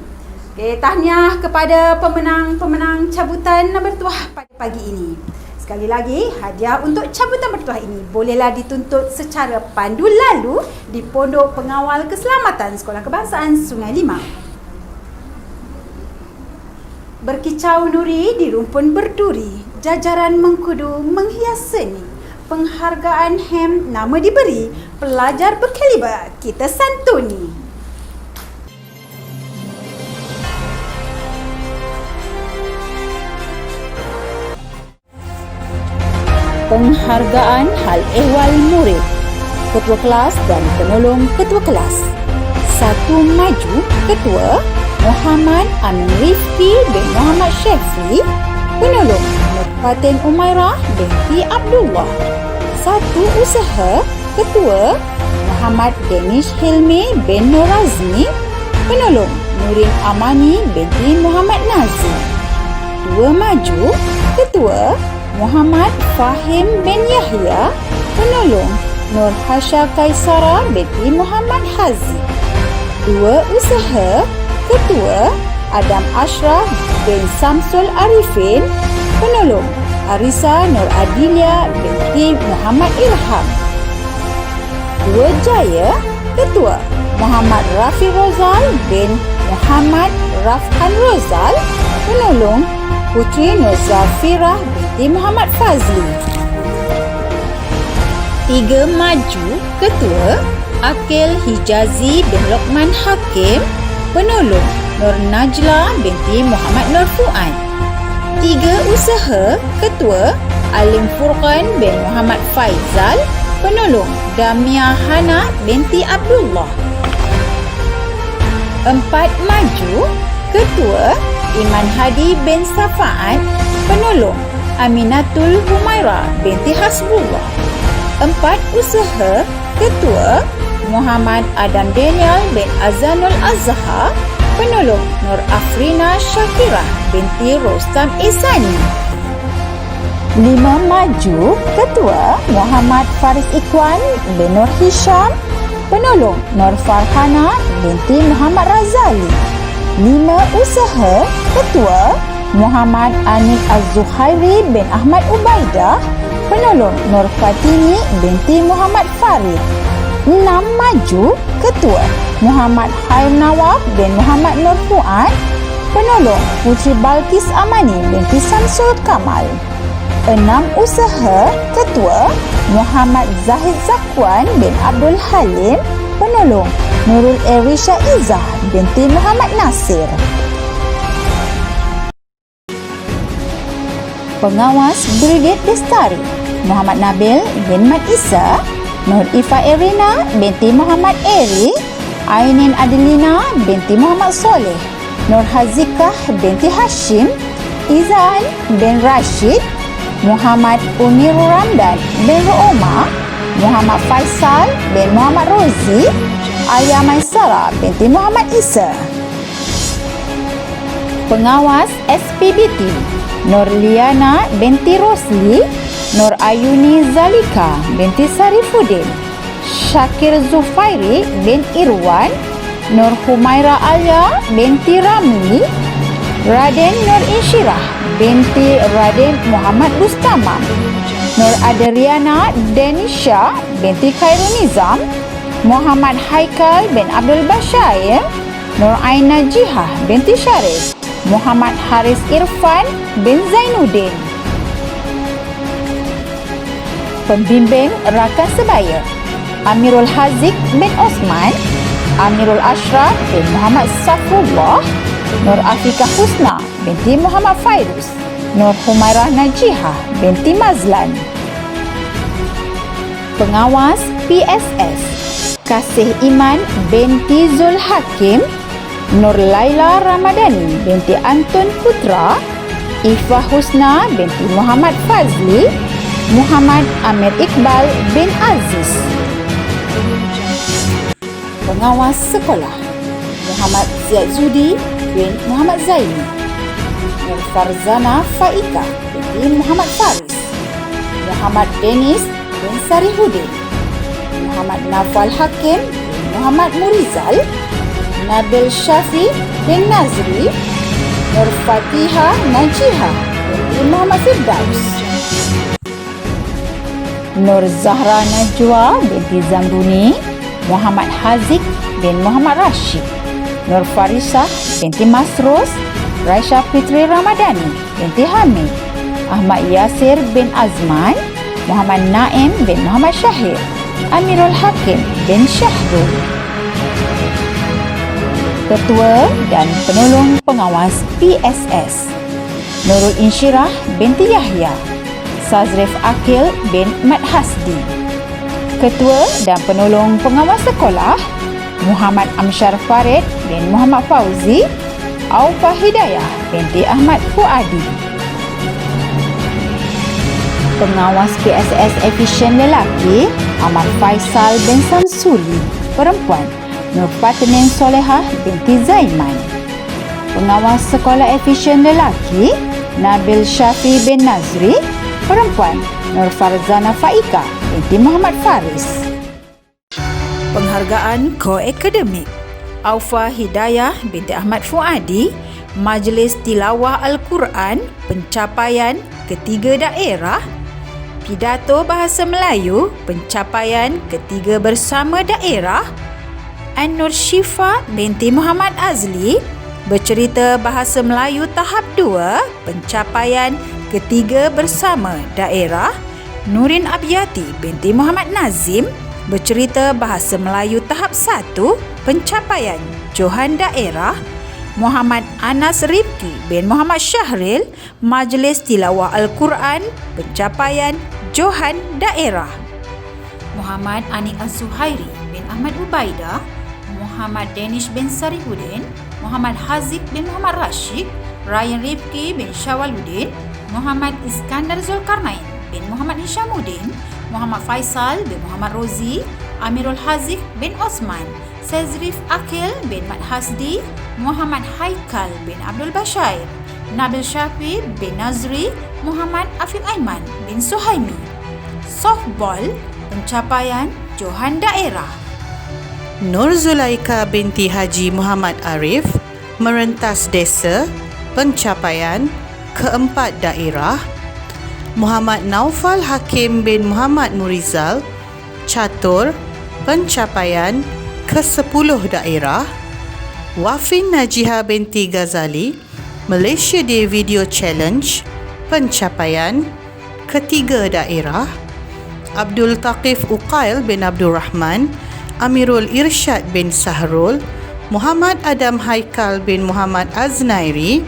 [SPEAKER 3] Tahniah kepada pemenang-pemenang cabutan bertuah pada pagi ini. Sekali lagi, hadiah untuk cabutan bertuah ini bolehlah dituntut secara pandu lalu di Pondok Pengawal Keselamatan Sekolah Kebangsaan Sungai Limau. Berkicau nuri di rumpun berduri, jajaran mengkudu menghias seni. Penghargaan HEM nama diberi, pelajar berkaliber kita santuni. Penghargaan hal ehwal murid, ketua kelas dan penolong ketua kelas. 1 maju, ketua Muhammad Amin Rifki bin Muhammad Syafri, penolong Nurfatin Umairah binti Abdullah. 1 usaha, ketua Muhammad Danish Hilmi bin Nurazmi, penolong Nurin Amani binti Muhammad Nazim. 2 maju, ketua Muhammad Fahim bin Yahya, penolong Nur Hasha Kaisara binti Muhammad Hazi. 2 usaha, ketua Adam Ashraf bin Samsul Arifin, penolong Arisa Nur Adilia binti Muhammad Ilham. 2 jaya, ketua Muhammad Rafi Rozal bin Muhammad Rafhan Rozal, penolong Putri Nur Zafirah binti Muhammad Fazli. 3 maju, ketua Akil Hijazi bin Lokman Hakim, penolong Nur Najla binti Muhammad Nur Fuad. 3 usaha, ketua Alim Furqan bin Muhammad Faizal, penolong Damia Hana binti Abdullah. 4 maju, ketua Iman Hadi bin Safaat, penolong Aminatul Humaira binti Hasbullah. 4 usaha, ketua Muhammad Adam Daniel bin Azanul Azhar, penolong Nur Afrina Syakirah binti Rostam Isani. 5 maju, ketua Muhammad Faris Ikwan bin Nur Hisham, penolong Nur Farhana binti Muhammad Razali. 5 usaha, ketua Muhammad Anik Az-Zuhairi bin Ahmad Ubaidah, penolong Nur Fatini binti Muhammad Farid. 6 maju, ketua Muhammad Khair Nawab bin Muhammad Nur Fuad, penolong Putri Balkis Amani binti Samsul Kamal. 6 usaha, ketua Muhammad Zahid Zakwan bin Abdul Halim, penolong Nurul Erisha Izzah binti Muhammad Nasir. Pengawas Brigade Lestari Muhammad Nabil bin Mat Isa, Nur Ifa Erina binti Muhammad Eri, Ainin Adelina binti Muhammad Soleh, Nur Hazikah binti Hashim, Izan bin Rashid, Muhammad Unir Ramdan bin Roma, Muhammad Faisal bin Muhammad Rozi, Alia Maisara binti Muhammad Isa. Pengawas SPBT Nur Liana binti Rosli, Nur Ayuni Zalika binti Sarifuddin, Syakir Zufairi bin Irwan, Nur Humaira Alia binti Ramli, Raden Nur Insyirah binti Raden Muhammad Bustama, Nur Adriana Denisha binti Khairul Nizam, Muhammad Haikal bin Abdul Bashair, Nur Aina Jihah binti Syarif, Muhammad Haris Irfan bin Zainuddin. Pembimbing Rakan Sebaya Amirul Haziq bin Osman, Amirul Ashraf bin Muhammad Safrullah, Nur Afiqah Husna binti Muhammad Fairuz, Nur Humairah Najihah binti Mazlan. Pengawas PSS Kasih Iman binti Zul Hakim, Nur Laila Ramadhani binti Antun Putra, Ifah Husna binti Muhammad Fazli, Muhammad Amir Iqbal bin Aziz. Pengawas Sekolah Muhammad Ziad Zudi bin Muhammad Zaini, Nur Farzana Faika binti Muhammad Faris, Muhammad Denis bin Sarihudin, Muhammad Nafal Hakim bin Muhammad Murizal, Nabil Syafi bin Nazri, Nur Fatihah Najiha binti Muhammad Firdaus, Nur Zahra Najwa binti Zamruni, Muhammad Haziq bin Muhammad Rashid, Nur Farisah binti Masrus, Raisya Fitri Ramadhani binti Hamid, Ahmad Yasir bin Azman, Muhammad Naim bin Muhammad Syahir, Amirul Hakim bin Syahrul. Ketua dan Penolong Pengawas PSS, Nurul Insyirah binti Yahya, Sazrif Akil bin Mat Hasdi. Ketua dan Penolong Pengawas Sekolah, Muhammad Amsyar Farid bin Muhammad Fauzi, Aufa Hidayah binti Ahmad Fuadi. Pengawas PSS Efisien lelaki, Ahmad Faisal bin Samsuli. Perempuan, Nur Fatinin Solehah binti Zaiman. Pengawas Sekolah Efisien lelaki, Nabil Syafi bin Nazri. Perempuan, Nur Farzana Faika binti Muhammad Faris. Penghargaan Koakademik, Aufa Hidayah binti Ahmad Fuadi, Majlis Tilawah Al-Quran Pencapaian Ketiga Daerah, Pidato Bahasa Melayu Pencapaian Ketiga Bersama Daerah, An-Nur Syifa binti Muhammad Azli, Bercerita Bahasa Melayu Tahap 2 Pencapaian Ketiga Bersama Daerah, Nurin Abiyati binti Muhammad Nazim, Bercerita Bahasa Melayu Tahap 1 Pencapaian Johan Daerah, Muhammad Anas Rifki bin Muhammad Syahril, Majlis Tilawah Al-Quran Pencapaian Johan Daerah, Muhammad Anik Al-Suhairi bin Ahmad Ubaidah, Muhammad Danish bin Sarihudin, Muhammad Haziq bin Muhammad Rashid, Ryan Rifki bin Syawaluddin, Muhammad Iskandar Zulkarnain bin Muhammad Hishamuddin, Muhammad Faisal bin Muhammad Rozi, Amirul Haziq bin Osman, Sazrif Akil bin Mat Hasdi, Muhammad Haikal bin Abdul Bashair, Nabil Syafi bin Nazri, Muhammad Afif Aiman bin Suhaimi. Softball Pencapaian Johan Daerah,
[SPEAKER 10] Nur Zulaika binti Haji Muhammad Arif, Merentas Desa Pencapaian Keempat Daerah, Muhammad Naufal Hakim bin Muhammad Murizal, Catur Pencapaian ke-10 Daerah, Wafin Najiha binti Ghazali, Malaysia Day Video Challenge Pencapaian ke-3 Daerah, Abdul Taqif Uqail bin Abdul Rahman, Amirul Irsyad bin Sahrul, Muhammad Adam Haikal bin Muhammad Aznairi,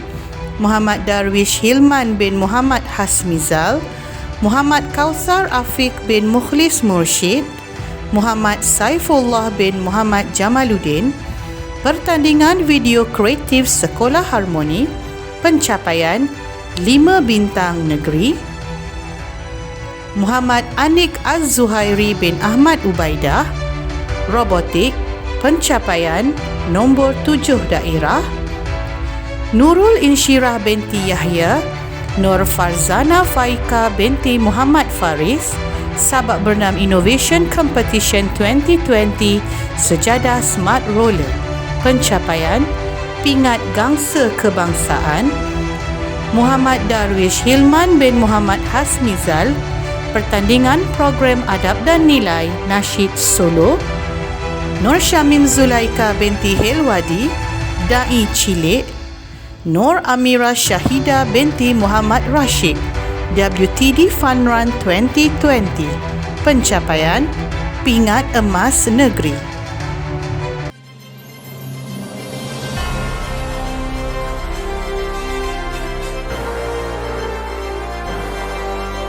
[SPEAKER 10] Muhammad Darwish Hilman bin Muhammad Hasmizal, Muhammad Kausar Afiq bin Mukhlis Mursyid, Muhammad Saifullah bin Muhammad Jamaluddin. Pertandingan Video Kreatif Sekolah Harmoni Pencapaian 5 Bintang Negeri, Muhammad Anik Az-Zuhairi bin Ahmad Ubaidah, Robotik Pencapaian nombor 7 Daerah, Nurul Insyirah binti Yahya, Nur Farzana Faika binti Muhammad Faris, Sabak Bernam Innovation Competition 2020 Sejadah Smart Roller Pencapaian Pingat Gangsa Kebangsaan, Muhammad Darwish Hilman bin Muhammad Hasmizal, Pertandingan Program Adab dan Nilai Nasyid Solo, Nur Syamim Zulaika binti Helwadi, Dai Cilik, Nur Amira Syahida binti Muhammad Rashid, WTD Fun Run 2020 Pencapaian Pingat Emas Negeri.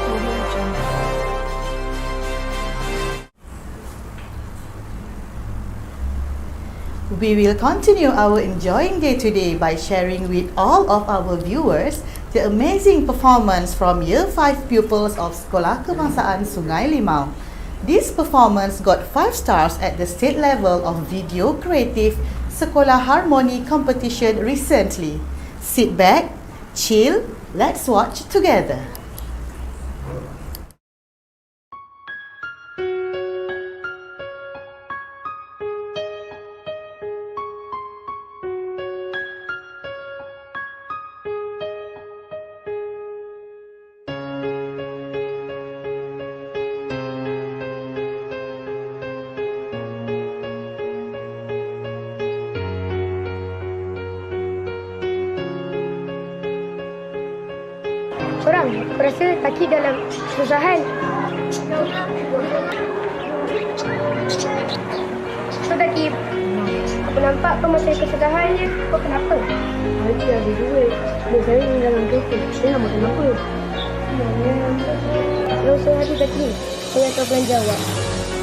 [SPEAKER 1] Audio Jungle.
[SPEAKER 4] We will continue our enjoying day today by sharing with all of our viewers the amazing performance from Year 5 pupils of Sekolah Kebangsaan Sungai Limau. This performance got 5 stars at the state level of Video Creative Sekolah Harmoni competition recently. Sit back, chill, let's watch together.
[SPEAKER 11] korang rasa kaki dalam kesusahan. So Taki, aku nampak kau macam kesusahan je. Kau kenapa? Nanti ada duit. Biasanya ni dalam kereta. Saya nak makan apa? Kalau saya hati Taki, saya akan belanja awak.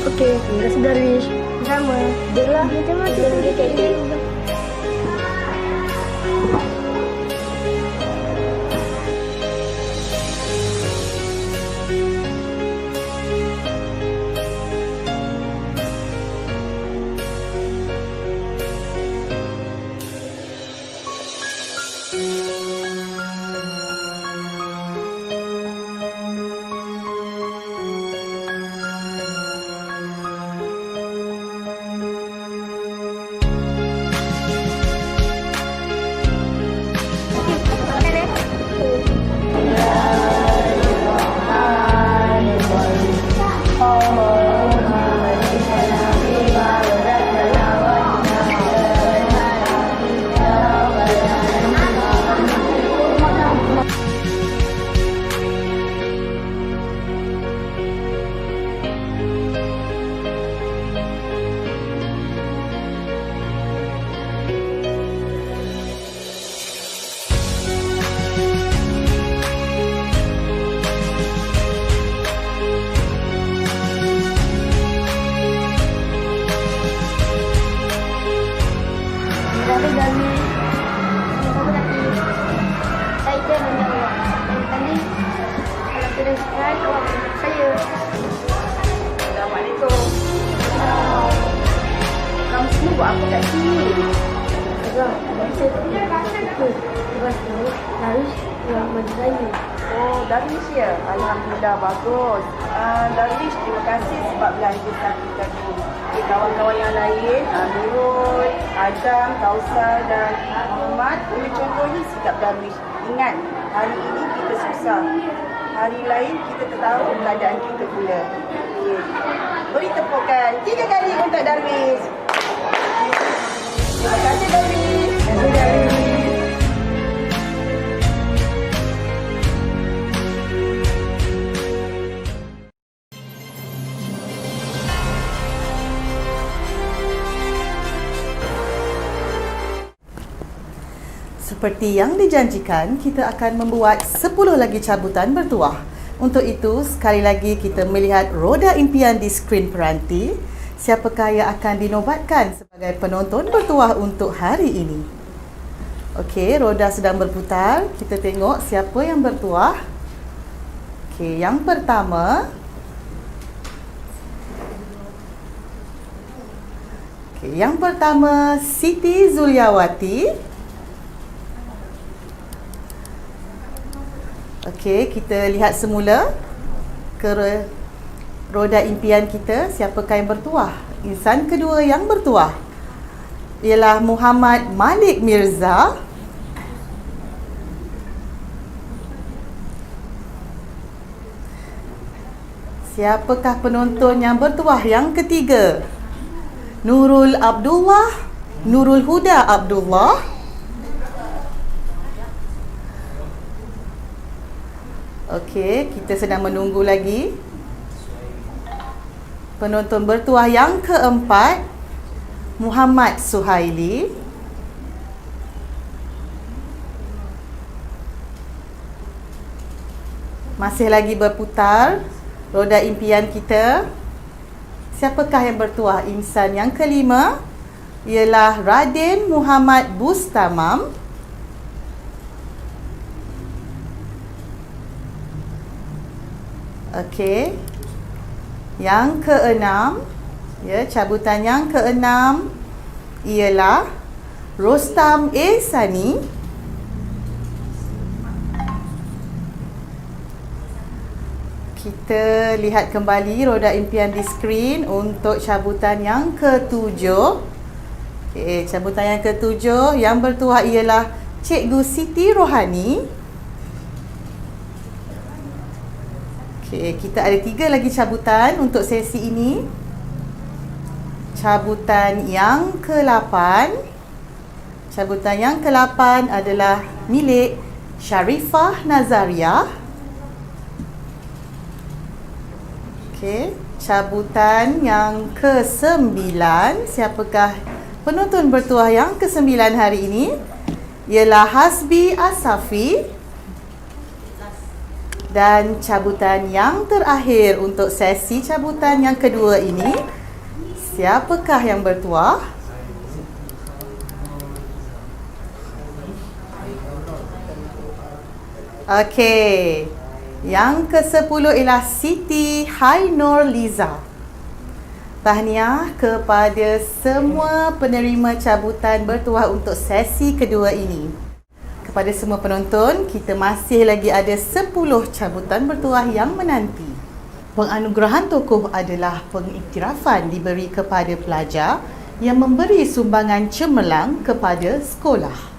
[SPEAKER 11] Okey, terima kasih Darwish. Sama. Biarlah. Macam mana tu?
[SPEAKER 12] Oh, Darwish ya? Alhamdulillah, bagus. Darwish, terima kasih sebab belanja satu tadi. Kawan-kawan yang lain, Nurul, Azam, Kausar dan Muhammad, boleh contohi sikap Darwish. Ingat, hari ini kita susah. Hari lain kita tahu keadaan kita pula. Okay. Beri tepukan 3 kali untuk Darwish. Terima kasih Darwish. Terima kasih Darwish.
[SPEAKER 4] Seperti yang dijanjikan, kita akan membuat 10 lagi cabutan bertuah. Untuk itu, sekali lagi kita melihat roda impian di skrin peranti. Siapakah yang akan dinobatkan sebagai penonton bertuah untuk hari ini? Okey, roda sedang berputar. Kita tengok siapa yang bertuah. Okey, yang pertama. Okey, yang pertama Siti Zuliawati. Okey, kita lihat semula ke roda impian kita, siapakah yang bertuah. Insan kedua yang bertuah ialah Muhammad Malik Mirza. Siapakah penonton yang bertuah yang ketiga? Nurul Abdullah, Nurul Huda Abdullah. Okey, kita sedang menunggu lagi. Penonton bertuah yang keempat, Muhammad Suhaili. Masih lagi berputar roda impian kita. Siapakah yang bertuah? Insan yang kelima ialah Radin Muhammad Bustamam. Okey. Yang keenam, ya, cabutan yang keenam ialah Rostam Ehsani. Kita lihat kembali roda impian di skrin untuk cabutan yang ketujuh. Okey, cabutan yang ketujuh yang bertuah ialah Cikgu Siti Rohani. Okay, kita ada 3 lagi cabutan untuk sesi ini. Cabutan yang ke-8. Cabutan yang ke-8 adalah milik Sharifah Nazariah. Okey, cabutan yang ke-9. Siapakah penonton bertuah yang ke-9 hari ini? Ialah Hasbi Asafi. Dan cabutan yang terakhir untuk sesi cabutan yang kedua ini, siapakah yang bertuah? Okey. Yang ke-10 ialah Siti Hainur Liza. Tahniah kepada semua penerima cabutan bertuah untuk sesi kedua ini. Kepada semua penonton, kita masih lagi ada 10 cabutan bertuah yang menanti. Penganugerahan tokoh adalah pengiktirafan diberi kepada pelajar yang memberi sumbangan cemerlang kepada sekolah.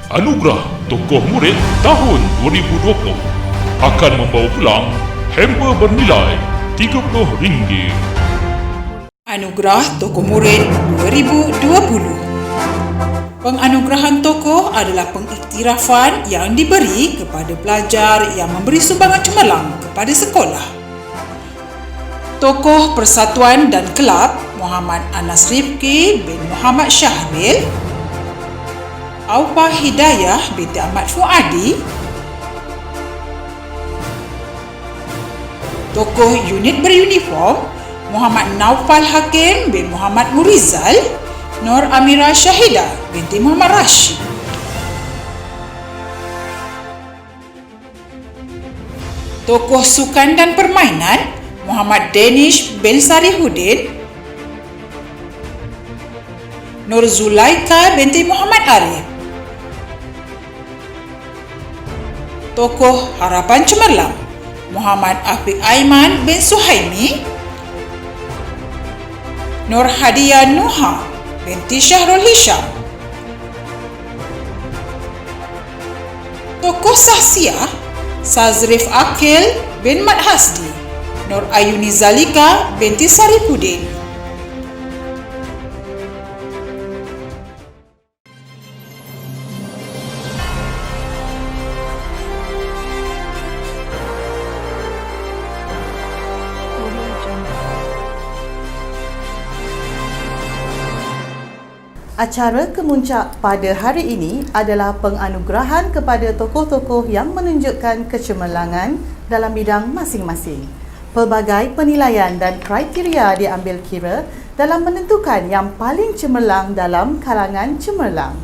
[SPEAKER 2] Anugerah Tokoh Murid tahun 2020 akan membawa pulang hamper bernilai RM30.
[SPEAKER 13] Anugerah Tokoh Murid 2020. Penganugerahan tokoh adalah pengiktirafan yang diberi kepada pelajar yang memberi sumbangan cemerlang kepada sekolah. Tokoh Persatuan dan Kelab Muhammad Anas Rifki bin Muhammad Syahril, Aupa Hidayah binti Ahmad Fuadi, tokoh unit beruniform Muhammad Naufal Hakim bin Muhammad Murizal, Nur Amira Syahidah binti Muhammad Rashid. Tokoh sukan dan permainan Muhammad Danish bin Sarihudin, Nur Zulaika binti Muhammad Arif. Tokoh harapan cemerlang Muhammad Afiq Aiman bin Suhaimi, Nur Hadiah Nuha binti Syahrul Hisham. Tokoh Sahsiah Sazrif Akil bin Mat Hasdi, Nur Ayuni Zalika binti Sarifudin.
[SPEAKER 1] Audio Jungle.
[SPEAKER 4] Acara kemuncak pada hari ini adalah penganugerahan kepada tokoh-tokoh yang menunjukkan kecemerlangan dalam bidang masing-masing. Pelbagai penilaian dan kriteria diambil kira dalam menentukan yang paling cemerlang dalam kalangan cemerlang.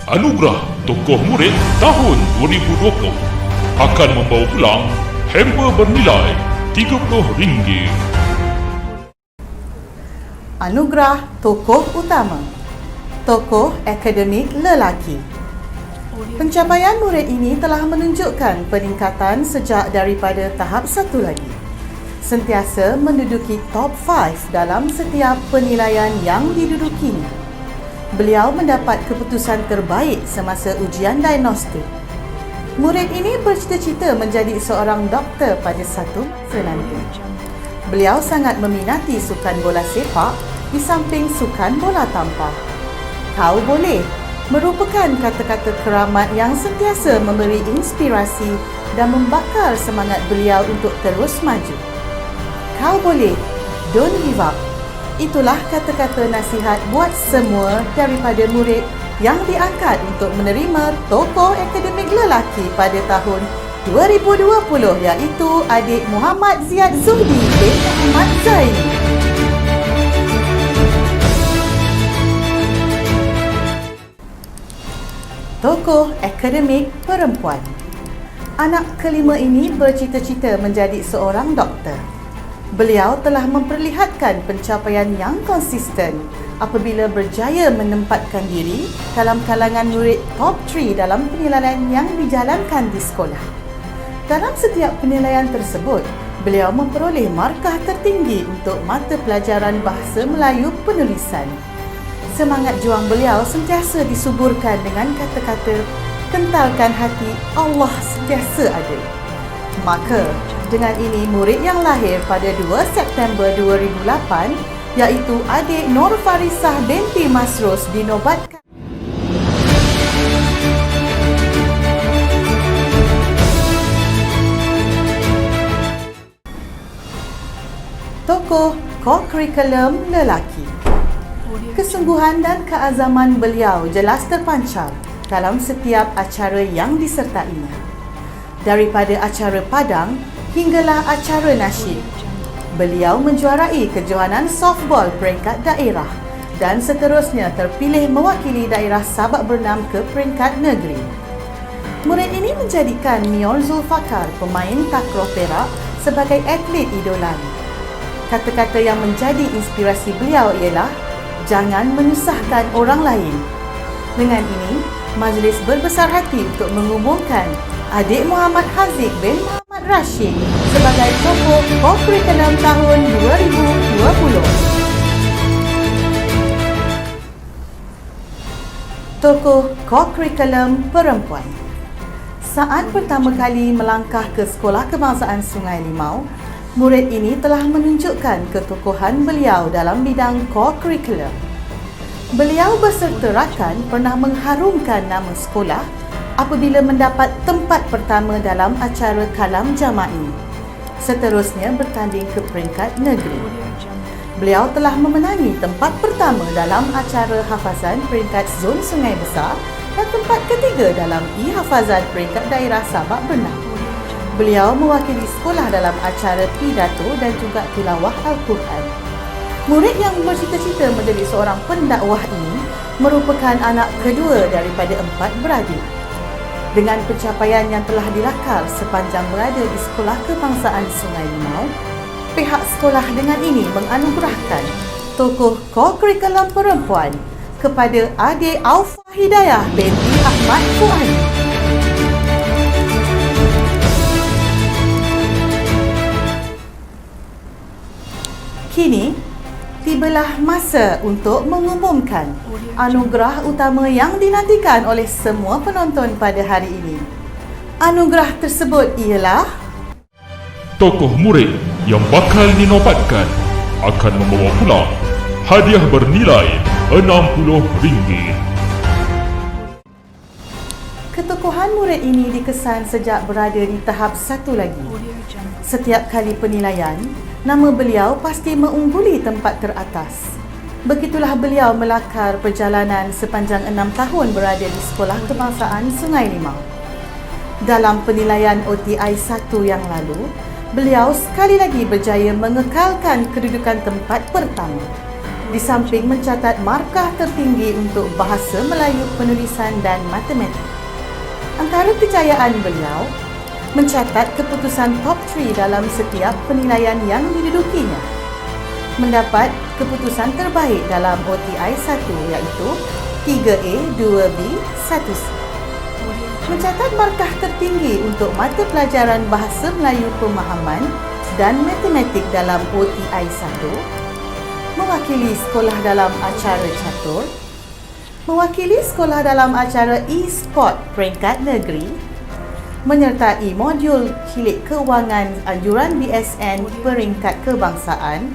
[SPEAKER 2] Anugerah Tokoh Murid tahun 2020 akan membawa pulang hamper bernilai RM30.
[SPEAKER 4] Anugerah Tokoh Utama, Tokoh Akademik Lelaki. Pencapaian murid ini telah menunjukkan peningkatan sejak daripada tahap satu lagi. Sentiasa menduduki top 5 dalam setiap penilaian yang didudukinya. Beliau mendapat keputusan terbaik semasa ujian diagnostik. Murid ini bercita-cita menjadi seorang doktor pada satu masa nanti. Beliau sangat meminati sukan bola sepak di samping sukan bola tampar. Kau boleh merupakan kata-kata keramat yang sentiasa memberi inspirasi dan membakar semangat beliau untuk terus maju. Kau boleh, don't give up. Itulah kata-kata nasihat buat semua daripada murid yang diangkat untuk menerima Tokoh Akademik Lelaki pada tahun 2020, iaitu adik Muhammad Ziyad Zuhdi bin Muhammad Zaini. Tokoh Akademik Perempuan. Anak kelima ini bercita-cita menjadi seorang doktor. Beliau telah memperlihatkan pencapaian yang konsisten apabila berjaya menempatkan diri dalam kalangan murid top 3 dalam penilaian yang dijalankan di sekolah. Dalam setiap penilaian tersebut, beliau memperoleh markah tertinggi untuk mata pelajaran Bahasa Melayu Penulisan. Semangat juang beliau sentiasa disuburkan dengan kata-kata, kentalkan hati, Allah sentiasa ada. Maka, dengan ini murid yang lahir pada 2 September 2008, iaitu adik Nur Farisah binti Masrus dinobatkan tokoh co-curriculum lelaki. Kesungguhan dan keazaman beliau jelas terpancar dalam setiap acara yang disertainya. Daripada acara padang hinggalah acara nasyid. Beliau menjuarai kejohanan softball peringkat daerah dan seterusnya terpilih mewakili daerah Sabak Bernam ke peringkat negeri. Murid ini menjadikan Mior Zulfakar, pemain takraw Perak, sebagai atlet idolanya. Kata-kata yang menjadi inspirasi beliau ialah jangan menyusahkan orang lain. Dengan ini, majlis berbesar hati untuk mengumumkan adik Muhammad Haziq bin Muhammad Rashid sebagai tokoh co-curriculum tahun 2020. Tokoh co-curriculum perempuan. Saat pertama kali melangkah ke Sekolah Kebangsaan Sungai Limau, murid ini telah menunjukkan ketokohan beliau dalam bidang co-curriculum. Beliau beserta rakan pernah mengharumkan nama sekolah apabila mendapat tempat pertama dalam acara kalam jama'i. Seterusnya bertanding ke peringkat negeri. Beliau telah memenangi tempat pertama dalam acara hafazan peringkat zon Sungai Besar dan tempat ketiga dalam hafazan peringkat daerah Sabak Bernam. Beliau mewakili sekolah dalam acara pidato dan juga tilawah Al-Quran. Murid yang bercita-cita menjadi seorang pendakwah ini merupakan anak kedua daripada 4 beradik. Dengan pencapaian yang telah dilakar sepanjang berada di Sekolah Kebangsaan Sungai Limau, pihak sekolah dengan ini menganugerahkan tokoh co-curriculum perempuan kepada adik Aufa Hidayah binti Ahmad Fuadi. Kini, tibalah masa untuk mengumumkan anugerah utama yang dinantikan oleh semua penonton pada hari ini. Anugerah tersebut ialah
[SPEAKER 2] Tokoh murid yang bakal dinobatkan akan membawa pulang hadiah bernilai RM60.
[SPEAKER 4] Ketokohan murid ini dikesan sejak berada di tahap satu lagi. Setiap kali penilaian, nama beliau pasti mengungguli tempat teratas. Begitulah beliau melakar perjalanan sepanjang 6 tahun berada di Sekolah Kebangsaan Sungai Limau. Dalam penilaian OTI 1 yang lalu, beliau sekali lagi berjaya mengekalkan kedudukan tempat pertama. Di samping mencatat markah tertinggi untuk bahasa Melayu, penulisan dan matematik. Antara kejayaan beliau, mencatat keputusan top 3 dalam setiap penilaian yang didudukinya. Mendapat keputusan terbaik dalam OTI 1 iaitu 3A, 2B, 1C. Mencatat markah tertinggi untuk mata pelajaran Bahasa Melayu Pemahaman dan Matematik dalam OTI 1, mewakili sekolah dalam acara catur, mewakili sekolah dalam acara e-sport peringkat negeri, menyertai modul kilit kewangan anjuran BSN peringkat kebangsaan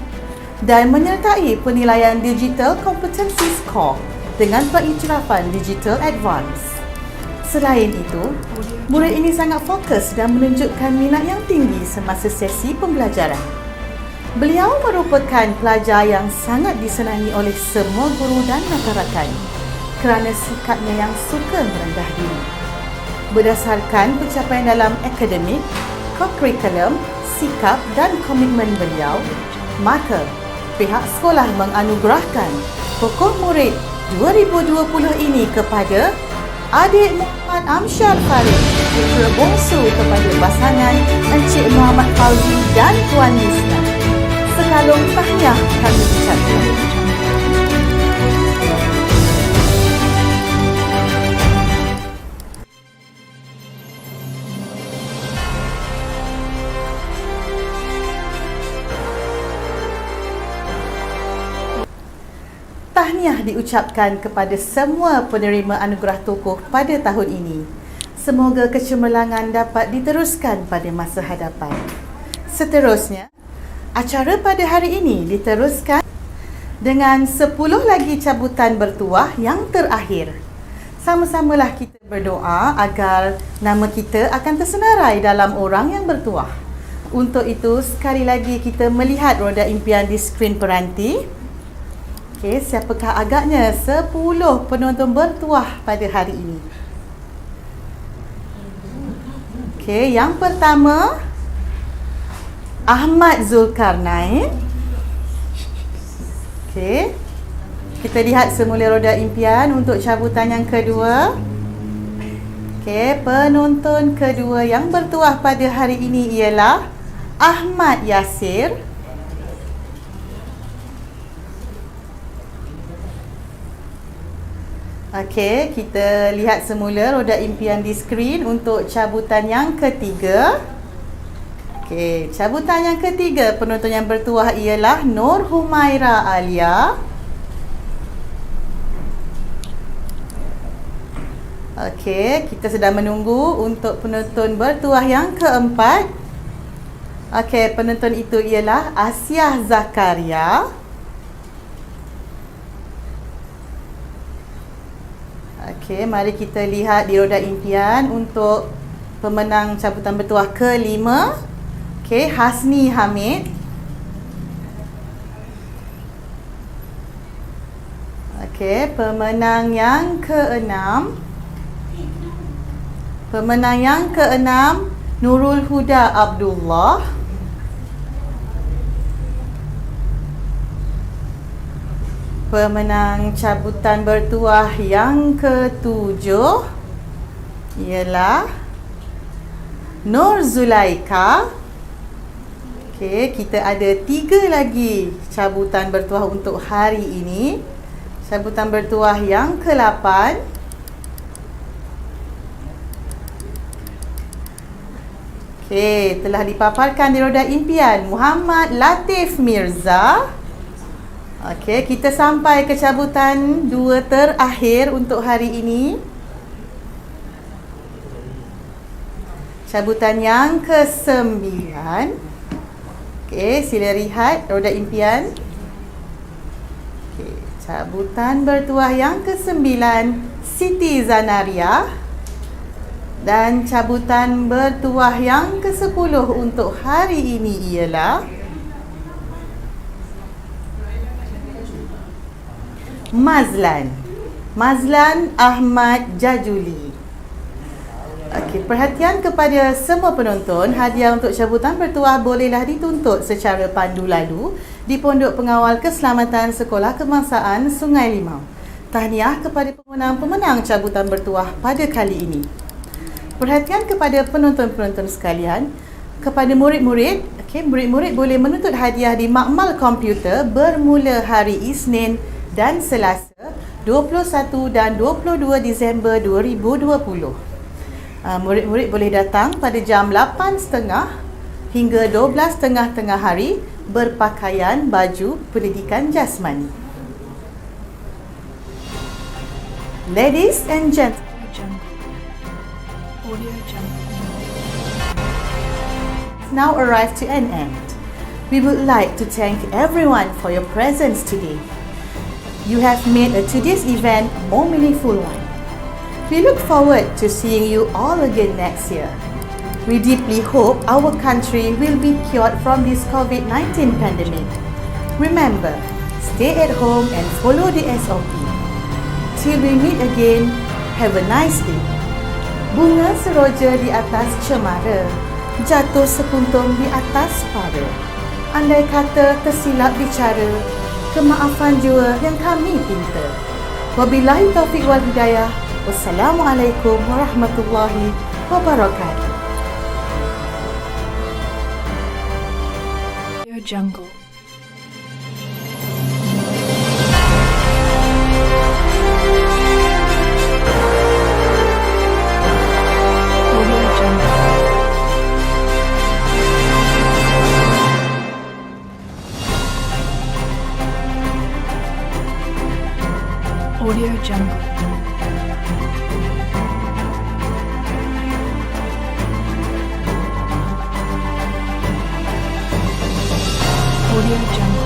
[SPEAKER 4] dan menyertai penilaian Digital Competency Score dengan pengiktirafan Digital Advance. Selain itu, murid ini sangat fokus dan menunjukkan minat yang tinggi semasa sesi pembelajaran. Beliau merupakan pelajar yang sangat disenangi oleh semua guru dan rakan-rakan kerana sikapnya yang suka merendah diri. Berdasarkan pencapaian dalam akademik, co-curriculum, sikap dan komitmen beliau, maka pihak sekolah menganugerahkan tokoh murid 2020 ini kepada adik Muhammad Amsyar Farid, putera bongsu kepada pasangan Encik Muhammad Fauzi dan Puan Lisna. Sekalung tahniah kami ucapkan. Tahniah diucapkan kepada semua penerima anugerah tokoh pada tahun ini. Semoga kecemerlangan dapat diteruskan pada masa hadapan. Seterusnya, acara pada hari ini diteruskan dengan 10 lagi cabutan bertuah yang terakhir. Sama-samalah kita berdoa agar nama kita akan tersenarai dalam orang yang bertuah. Untuk itu, sekali lagi kita melihat roda impian di skrin peranti. Okey, siapakah agaknya 10 penonton bertuah pada hari ini? Okey, yang pertama Ahmad Zulkarnain. Okey. Kita lihat semula roda impian untuk cabutan yang kedua. Okey, penonton kedua yang bertuah pada hari ini ialah Ahmad Yasir. Okey, kita lihat semula roda impian di skrin untuk cabutan yang ketiga. Okey, cabutan yang ketiga penonton yang bertuah ialah Nur Humaira Alia. Okey, kita sedang menunggu untuk penonton bertuah yang keempat. Okey, penonton itu ialah Asyah Zakaria. Okey, mari kita lihat di roda impian untuk pemenang cabutan bertuah kelima. Okey, Hasni Hamid. Okey, pemenang yang keenam. Pemenang yang keenam, Nurul Huda Abdullah. Pemenang cabutan bertuah yang ketujuh ialah Nur Zulaika. Okey, kita ada 3 lagi cabutan bertuah untuk hari ini. Cabutan bertuah yang ke-8. Okey, telah dipaparkan di roda impian Muhammad Latif Mirza. Okey, kita sampai ke cabutan 2 terakhir untuk hari ini. Cabutan yang ke-9. Okey, sila lihat roda impian. Okey, cabutan bertuah yang ke-9 Siti Zanaria. Dan cabutan bertuah yang ke-10 untuk hari ini ialah Mazlan Ahmad Jajuli. Okey, perhatian kepada semua penonton, hadiah untuk cabutan bertuah bolehlah dituntut secara pandu lalu di Pondok Pengawal Keselamatan Sekolah Kebangsaan Sungai Limau. Tahniah kepada pemenang-pemenang cabutan bertuah pada kali ini. Perhatian kepada penonton-penonton sekalian, kepada murid-murid, murid-murid boleh menuntut hadiah di makmal komputer bermula hari Isnin dan Selasa 21 dan 22 Disember 2020. Murid-murid boleh datang pada jam 8.30 hingga 12.30 tengah hari berpakaian baju pendidikan jasmani. Ladies and gentlemen, now arrived to an end. We would like to thank everyone for your presence today. You have made today's event more meaningful one. We look forward to seeing you all again next year. We deeply hope our country will be cured from this COVID-19 pandemic. Remember, stay at home and follow the SOP. Till we meet again, have a nice day. Bunga seroja di atas cemara, jatuh sekuntum di atas para. Andai kata tersilap bicara, kemaafan jua yang kami pinta. Wabillahi taufiq wal hidayah. Wassalamualaikum warahmatullahi wabarakatuh.
[SPEAKER 1] Audio Jungle. Audio Jungle. Audio Jungle. Audio Jungle.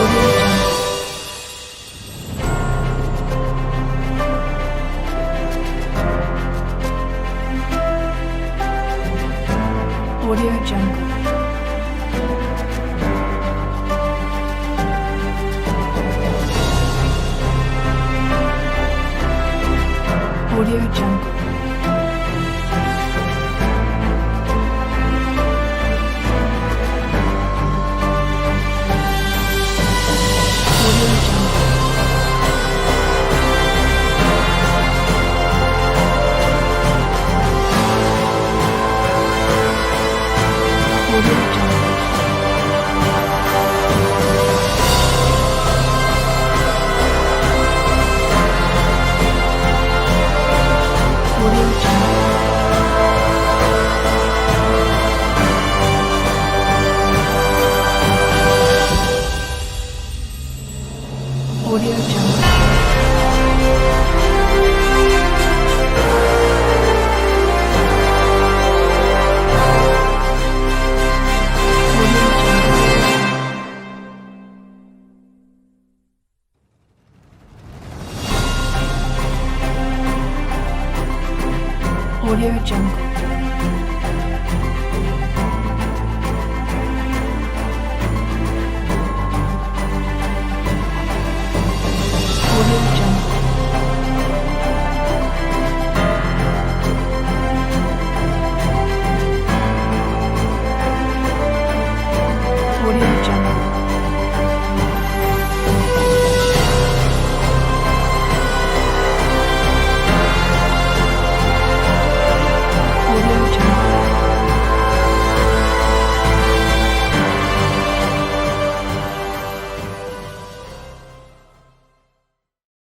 [SPEAKER 1] Audio Jungle.